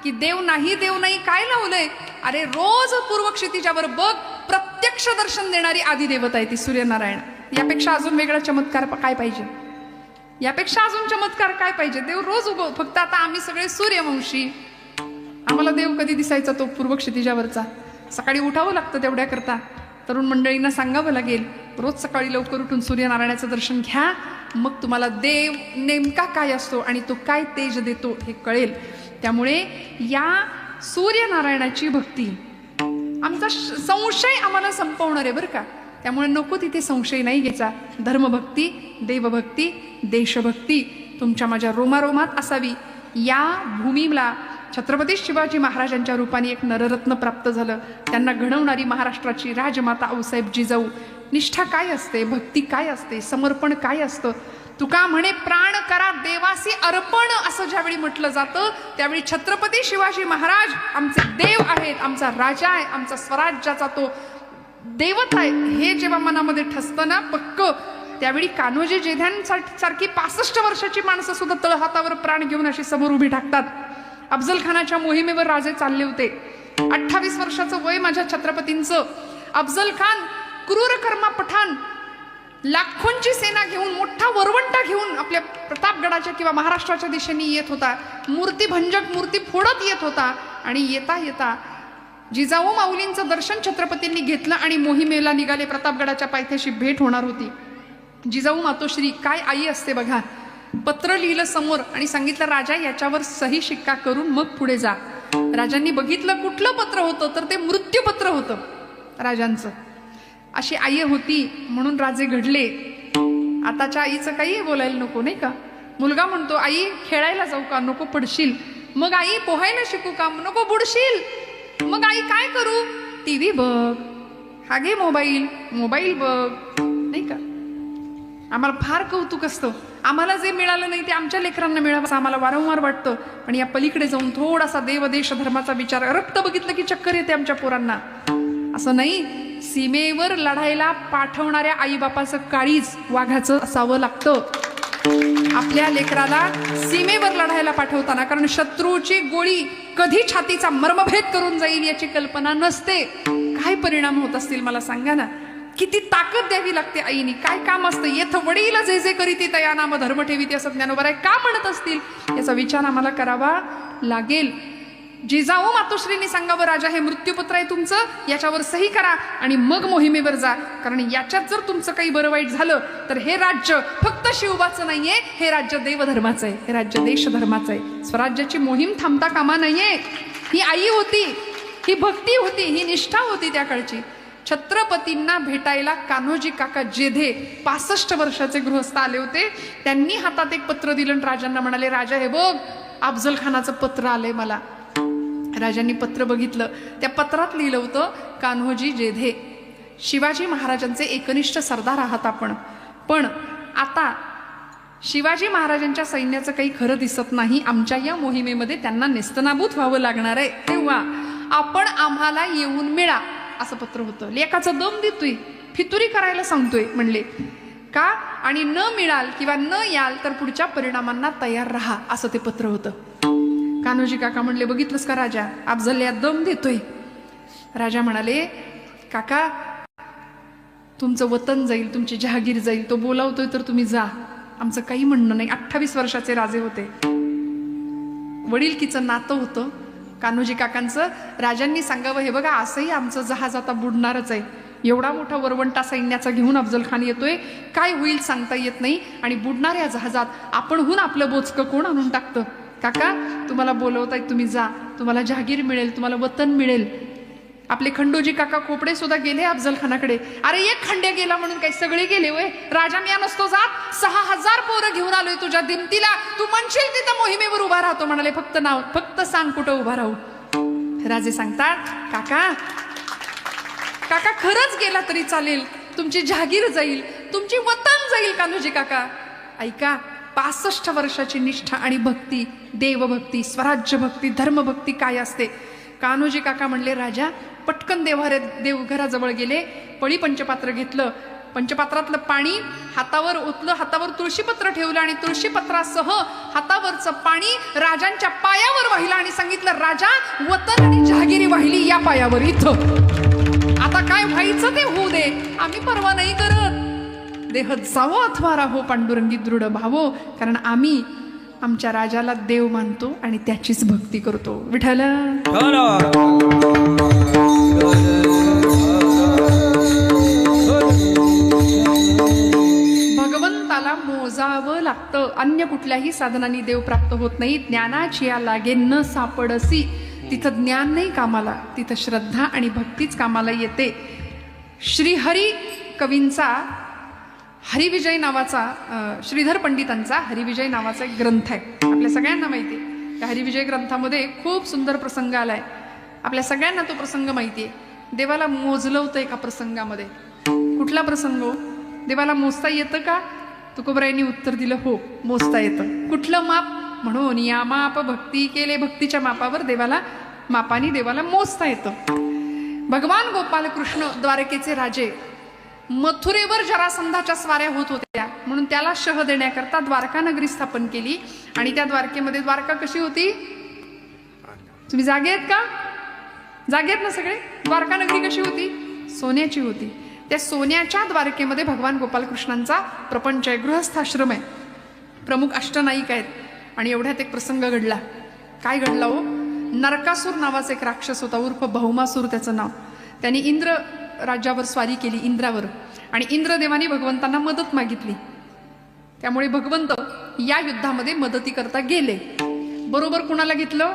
की देव नाही, देव नाही काय लावलंय? अरे रोज पूर्व क्षितिजावर बघ, प्रत्यक्ष दर्शन देणारी आदिदेवता आहे ती सूर्यनारायण. यापेक्षा अजून वेगळा चमत्कार काय पाहिजे? यापेक्षा अजून चमत्कार काय पाहिजे? देव रोज उगव. फक्त आता आम्ही सगळे सूर्यवंशी, आम्हाला देव कधी दिसायचा तो पूर्व क्षितिजावरचा? सकाळी उठावं लागतं तेवढ्या करता. तरुण मंडळींना सांगावं लागेल रोज सकाळी लवकर उठून सूर्यनारायणाचं दर्शन घ्या, मग तुम्हाला देव नेमका काय असतो आणि तो काय तेज देतो हे कळेल. त्यामुळे या सूर्यनारायणाची भक्ती आमचा संशय आम्हाला संपवणार आहे बरं का. त्यामुळे नको तिथे संशय नाही घ्यायचा. धर्मभक्ती, देवभक्ती, देशभक्ती तुमच्या माझ्या रोमारोमात असावी. या भूमीला छत्रपती शिवाजी महाराजांच्या रूपाने एक नररत्न प्राप्त झालं. त्यांना घडवणारी महाराष्ट्राची राजमाता आऊसाहेब जिजाऊ. निष्ठा काय असते, भक्ती काय असते, समर्पण काय असतं? तुका म्हणे प्राण करा देवासी अर्पण, असं ज्यावेळी म्हटलं जातं त्यावेळी छत्रपती शिवाजी महाराज आमचे देव आहेत, आमचा राजा आहे, आमचा स्वराज्याचा तो देवत आहे, हे जेव्हा मनामध्ये ठसतं ना पक्क, त्यावेळी कान्होजी जेध्यांसारखी 65 वर्षाची माणसं सुद्धा तळहातावर प्राण घेऊन अशी समोर उभी टाकतात. अफजल खानाच्या मोहिमेवर राजे चालले होते. 28 वर्षाचं वय माझ्या छत्रपतींचं. अफजल खान क्रूर कर्मा पठाण लाखोंची सेना घेऊन, मोठा वरवंटा घेऊन आपल्या प्रतापगडाच्या किंवा महाराष्ट्राच्या दिशेने येत होता. मूर्ती भंजक मूर्ती फोडत येत होता. आणि येता येता जिजाऊ माऊलींचं दर्शन छत्रपतींनी घेतलं आणि मोहिमेला निघाले. प्रतापगडाच्या पायथ्याशी भेट होणार होती. जिजाऊ मातोश्री, काय आई असते बघा, पत्र लिहिलं समोर आणि सांगितलं राजा याच्यावर सही शिक्का करून मग पुढे जा. राजांनी बघितलं कुठलं पत्र होतं, तर ते मृत्यूपत्र होतं राजांचं. अशी आई होती म्हणून राजे घडले. आताच्या आईचं काही बोलायला नको नाही का. मुलगा म्हणतो आई खेळायला जाऊ का, नको पडशील. मग आई पोहायला शिकू का, नको बुडशील. मग आई काय करू, टीव्ही बघ, हा घे मोबाईल, मोबाईल बघ, नाही का. आम्हाला फार कौतुक असतं. आम्हाला जे मिळालं नाही ते आमच्या लेकरांना मिळावं असं आम्हाला वारंवार वाटतं. पण या पलीकडे जाऊन थोडासा देव देश धर्माचा विचार, रक्त बघितलं की चक्कर येते आमच्या पोरांना. असं नाही, सीमेवर लढायला पाठवणाऱ्या आईबापाचं काळीज वाघाचं असावं लागतं आपल्या लेकराला सीमेवर लढायला पाठवताना. कारण शत्रूची गोळी कधी छातीचा मर्मभेद करून जाईल याची कल्पना नसते. काय परिणाम होत असतील मला सांगा ना. किती ताकद द्यावी लागते आईनी. काय काम असतं. येथ वडीला जे जे करीती तया नाम धर्म ठेवीती असं ज्ञानोबा का म्हणत असतील याचा विचार आम्हाला करावा लागेल. जिजाऊ मातोश्रींनी सांगावं राजा हे मृत्यूपत्र आहे तुमचं, याच्यावर सही करा आणि मग मोहिमेवर जा. कारण याच्यात जर तुमचं काही बरं वाईट झालं तर हे राज्य फक्त शिवबाचं नाहीये, हे राज्य देवधर्माचं आहे, हे राज्य देशधर्माचं आहे. स्वराज्याची मोहीम थांबता कामा नाहीये. ही आई होती, ही भक्ती होती, ही निष्ठा होती त्या काळची. छत्रपतींना भेटायला कान्होजी काका जेधे 65 वर्षाचे गृहस्थ आले होते. त्यांनी हातात एक पत्र दिलं आणि राजांना म्हणाले राजा हे बघ अफजल खानाचं पत्र आलंय मला. राजांनी पत्र बघितलं. त्या पत्रात लिहिलं होतं कान्होजी जेधे, शिवाजी महाराजांचे एकनिष्ठ सरदार आहात आपण, पण आता शिवाजी महाराजांच्या सैन्याचं काही खरं दिसत नाही. आमच्या या मोहिमेमध्ये त्यांना नेस्तनाबूत व्हावं लागणार आहे, तेव्हा आपण आम्हाला येऊन मिळा असं पत्र होतं. लेकाचं दम देतोय, फितुरी करायला सांगतोय म्हणले का, आणि न मिळाल किंवा न याल तर पुढच्या परिणामांना तयार राहा असं ते पत्र होतं. कान्होजी काका म्हणले बघितलंस का राजा, अफजल या दम देतोय. राजा म्हणाले काका तुमचं वतन जाईल, तुमची जहागीर जाईल, तो बोलावतोय तर तुम्ही जा, आमचं काही म्हणणं नाही. 28 वर्षाचे राजे होते, वडीलकीचं नातं होतं कान्होजी काकांचं. राजांनी सांगावं, हे बघा असंही आमचं जहाज आता बुडणारच आहे, एवढा मोठा वरवंटा सैन्याचा घेऊन अफजल खान येतोय, काय होईल सांगता येत नाही, आणि बुडणाऱ्या जहाजात आपणहून आपलं बोचकं कोण आणून टाकतं. काका तुम्हाला बोलवतायत, तुम्ही जा, तुम्हाला जहागीर मिळेल, तुम्हाला वतन मिळेल. आपले खंडोजी काका खोपडे सुद्धा गेले अफजल खानाकडे. अरे एक खंड्या गेला म्हणून काही सगळे गेले वय, राजा मी नसतो जात, 6000 पोरं घेऊन आलोय तुझ्या दिमतीला, तू म्हणशील तिथं मोहिमेवर उभा राहतो. म्हणाले फक्त सांग कुठं उभा राहू. राजे सांगतात, काका काका खरंच गेला तरी चालेल, तुमची जहागीर जाईल, तुमची वतन जाईल. कान्होजी काका ऐका, 65 वर्षाची निष्ठा आणि भक्ती, देवभक्ती, स्वराज्य भक्ती, धर्मभक्ती काय असते. कान्होजी काका म्हणले, राजा पटकन देवघराजवळ गेले, पळी पंचपात्र घेतलं, पंचपात्रातलं पाणी हातावर ओतलं, हातावर तुळशीपत्र ठेवलं आणि तुळशीपत्रासह हातावरचं पाणी राजांच्या पायावर वाहिलं आणि सांगितलं, राजा वतन आणि जहागिरी वाहिली या पायावर इथं, आता काय व्हायचं ते होऊ दे, आम्ही परवा नाही करत. देह जावो अथवा राहो पांडुरंगी दृढ भावो, कारण आम्ही आमच्या राजाला देव मानतो आणि त्याचीच भक्ती करतो. विठ्ठल भगवंताला मोजावं लागतं, अन्य कुठल्याही साधनांनी देव प्राप्त होत नाही. ज्ञानाची या लागे न सापडसी, तिथं ज्ञान नाही कामाला, तिथं श्रद्धा आणि भक्तीच कामाला येते. श्रीहरी कवींचा हरिविजय नावाचा, श्रीधर पंडितांचा हरिविजय नावाचा एक ग्रंथ आहे, आपल्या सगळ्यांना माहिती आहे. त्या हरिविजय ग्रंथामध्ये खूप सुंदर प्रसंग आलाय, आपल्या सगळ्यांना तो प्रसंग माहिती आहे. देवाला मोजलं होतं एका प्रसंगामध्ये. कुठला प्रसंग? देवाला मोजता येतं का? तुकोबरायांनी उत्तर दिलं, हो मोजता येतं. कुठलं माप? म्हणून या माप भक्ती केले, भक्तीच्या मापावर देवाला, मापानी देवाला मोजता येतं. भगवान गोपाल कृष्ण द्वारकेचे राजे, मथुरेवर जरासंधाच्या स्वाऱ्या होत होत्या म्हणून त्याला शह देण्याकरता द्वारका नगरी स्थापन केली. आणि त्या द्वारकेमध्ये, द्वारका कशी होती? तुम्ही जागे आहेत का? जागे आहेत ना सगळे? द्वारका नगरी कशी होती? सोन्याची होती. त्या सोन्याच्या द्वारकेमध्ये भगवान गोपाल कृष्णांचा प्रपंच आहे, गृहस्थाश्रम आहे, प्रमुख अष्टनायिक आहेत. आणि एवढ्यात एक प्रसंग घडला. काय घडला हो? नरकासूर नावाचा एक राक्षस होता, उर्फ भौमासूर त्याचं नाव. त्यांनी इंद्र राज्यावर स्वारी केली, इंद्रावर, आणि इंद्रदेवानी भगवंतांना मदत मागितली. त्यामुळे भगवंत या युद्धामध्ये मदती करता गेले. बरोबर कुणाला घेतलं?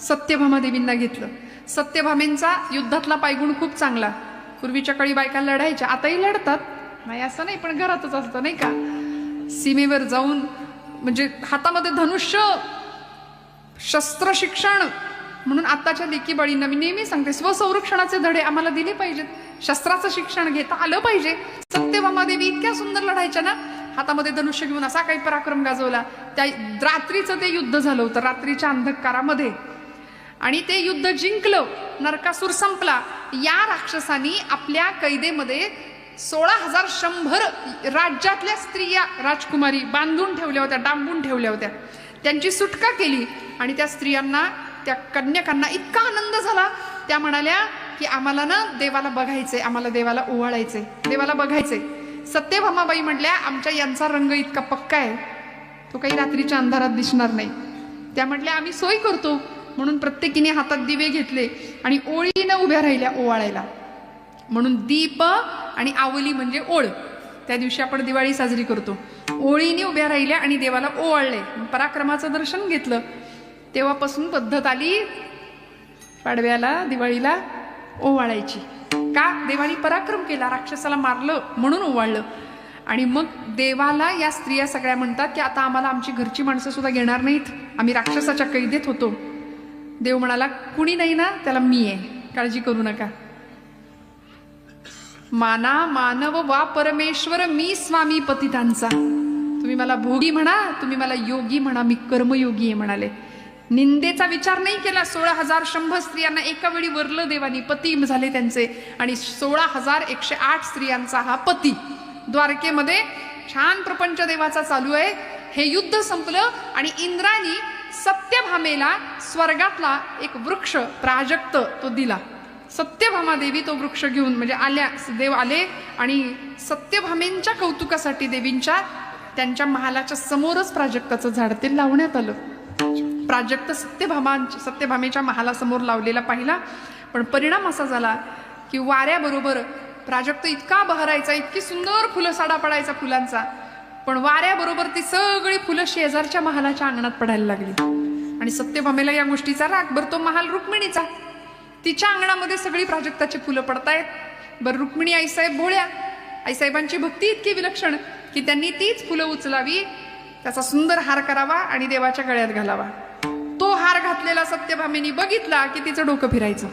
सत्यभामा देवींना घेतलं. सत्यभामेंचा युद्धातला पायगुण खूप चांगला. पूर्वीच्या काळी बायका लढायच्या, आताही लढतात, नाही असं नाही, पण घरातच असतं नाही का. सीमेवर जाऊन, म्हणजे हातामध्ये धनुष्य, शस्त्र शिक्षण, म्हणून आताच्या लेकी बाळींना मी नेहमी सांगते, स्वसंरक्षणाचे धडे आम्हाला दिले पाहिजेत, शस्त्राचं शिक्षण घेता आलं पाहिजे. सत्यभामा देवी इतक्या सुंदर लढायच्या ना, हातामध्ये धनुष्य घेऊन असा काही पराक्रम गाजवला. त्या रात्रीचं ते युद्ध झालं होतं, रात्रीच्या अंधकारामध्ये, आणि ते युद्ध जिंकलं, नरकासूर संपला. या राक्षसानी आपल्या कैदेमध्ये 16,100 राज्यातल्या स्त्रिया, राजकुमारी बांधून ठेवल्या होत्या, डांबून ठेवल्या होत्या. त्यांची सुटका केली आणि त्या स्त्रियांना, त्या कन्यकांना इतका आनंद झाला, त्या म्हणाल्या की आम्हाला ना देवाला बघायचंय, आम्हाला देवाला ओवाळायचंय, देवाला बघायचंय. सत्यभामाबाई म्हटल्या, आमच्या यांचा रंग इतका पक्का आहे, तो काही रात्रीच्या अंधारात दिसणार नाही. त्या म्हटल्या आम्ही सोय करतो. म्हणून प्रत्येकीने हातात दिवे घेतले आणि ओळीनं उभ्या राहिल्या ओवाळायला. म्हणून दीप आणि आवली म्हणजे ओळ, त्या दिवशी आपण दिवाळी साजरी करतो. ओळीने उभ्या राहिल्या आणि देवाला ओवाळले, पराक्रमाचं दर्शन घेतलं. तेव्हापासून पद्धत आली पाडव्याला, दिवाळीला ओवाळायची. का? देवानी पराक्रम केला, राक्षसाला मारलं म्हणून ओवाळलं. आणि मग देवाला या स्त्रिया सगळ्या म्हणतात की आता आम्हाला आमची घरची माणसं सुद्धा घेणार नाहीत, आम्ही राक्षसाच्या कैदेत होतो. देव म्हणाला, कुणी नाही ना, त्याला मी आहे, काळजी करू नका. माना मानव वा परमेश्वर, मी स्वामी पतितांचा. तुम्ही मला भोगी म्हणा, तुम्ही मला योगी म्हणा, मी कर्मयोगी आहे म्हणाले. निंदेचा विचार नाही केला. 16,100 स्त्रियांना एका वेळी वरलं देवानी, पती झाले त्यांचे, आणि 16,108 स्त्रियांचा हा पती. द्वारकेमध्ये छान प्रपंच देवाचा चालू आहे. हे युद्ध संपलं आणि इंद्रानी सत्यभामेला स्वर्गातला एक वृक्ष प्राजक्त तो दिला. सत्यभामा देवी तो वृक्ष घेऊन म्हणजे आल्या, देव आले आणि सत्यभामेंच्या कौतुकासाठी देवींच्या त्यांच्या महालाच्या समोरच प्राजक्ताचं झाड ते लावण्यात आलं। प्राजक्त सत्यभामेच्या महालासमोर लावलेला पाहिला, पण परिणाम असा झाला की वाऱ्याबरोबर प्राजक्त इतका बहरायचा, इतकी सुंदर फुलं साडा पडायचा फुलांचा, पण वाऱ्याबरोबर ती सगळी फुलं शेजारच्या महालाच्या अंगणात पडायला लागली। आणि सत्यभामेला या गोष्टीचा राग, बरं तो महाल रुक्मिणीचा, तिच्या अंगणामध्ये सगळी प्राजक्ताची फुलं पडतायत। बरं रुक्मिणी आईसाहेब भोळ्या, आईसाहेबांची भक्ती इतकी विलक्षण की त्यांनी तीच फुलं उचलावी, त्याचा सुंदर हार करावा आणि देवाच्या गळ्यात घालावा। तो हार घातलेला सत्यभामेनी बघितला की तिचं डोकं फिरायचं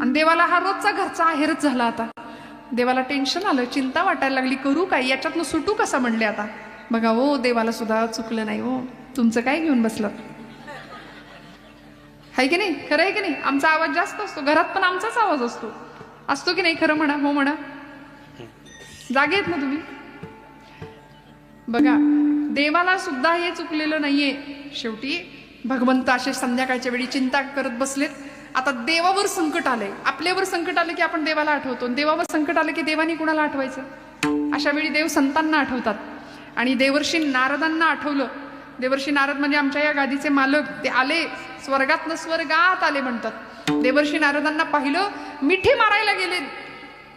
आणि देवाला हा रोजचा घरचा आहेरच झाला। आता देवाला टेन्शन आलं, चिंता वाटायला लागली, करू काय, याच्यातनं सुटू कसा म्हणले आता। बघा हो, देवाला सुद्धा चुकलं नाही हो, तुमचं काय घेऊन बसलं, आहे की नाही, खरं आहे की नाही। आमचा आवाज जास्त असतो घरात, पण आमचाच आवाज असतो की नाही, खरं म्हणा, हो म्हणा, जागे आहेत ना तुम्ही। बघा देवाला सुद्धा हे चुकलेलं नाहीये। शेवटी भगवंत असे संध्याकाळच्या वेळी चिंता करत बसलेत। आता देवावर संकट आलंय, आपल्यावर संकट आलं की आपण देवाला आठवतो, देवावर संकट आलं की देवानी कुणाला आठवायचं। अशा वेळी देव संतांना आठवतात आणि देवर्षी नारदांना आठवलं। देवर्षी नारद म्हणजे आमच्या या गादीचे मालक, ते आले स्वर्गातनं स्वर्गात आले म्हणतात। देवर्षी नारदांना पाहिलं, मिठी मारायला गेले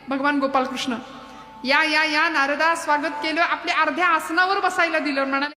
भगवान गोपालकृष्ण, या या या नारदा स्वागत केलं, आपल्या अर्ध्या आसनावर बसायला दिलं, म्हणाले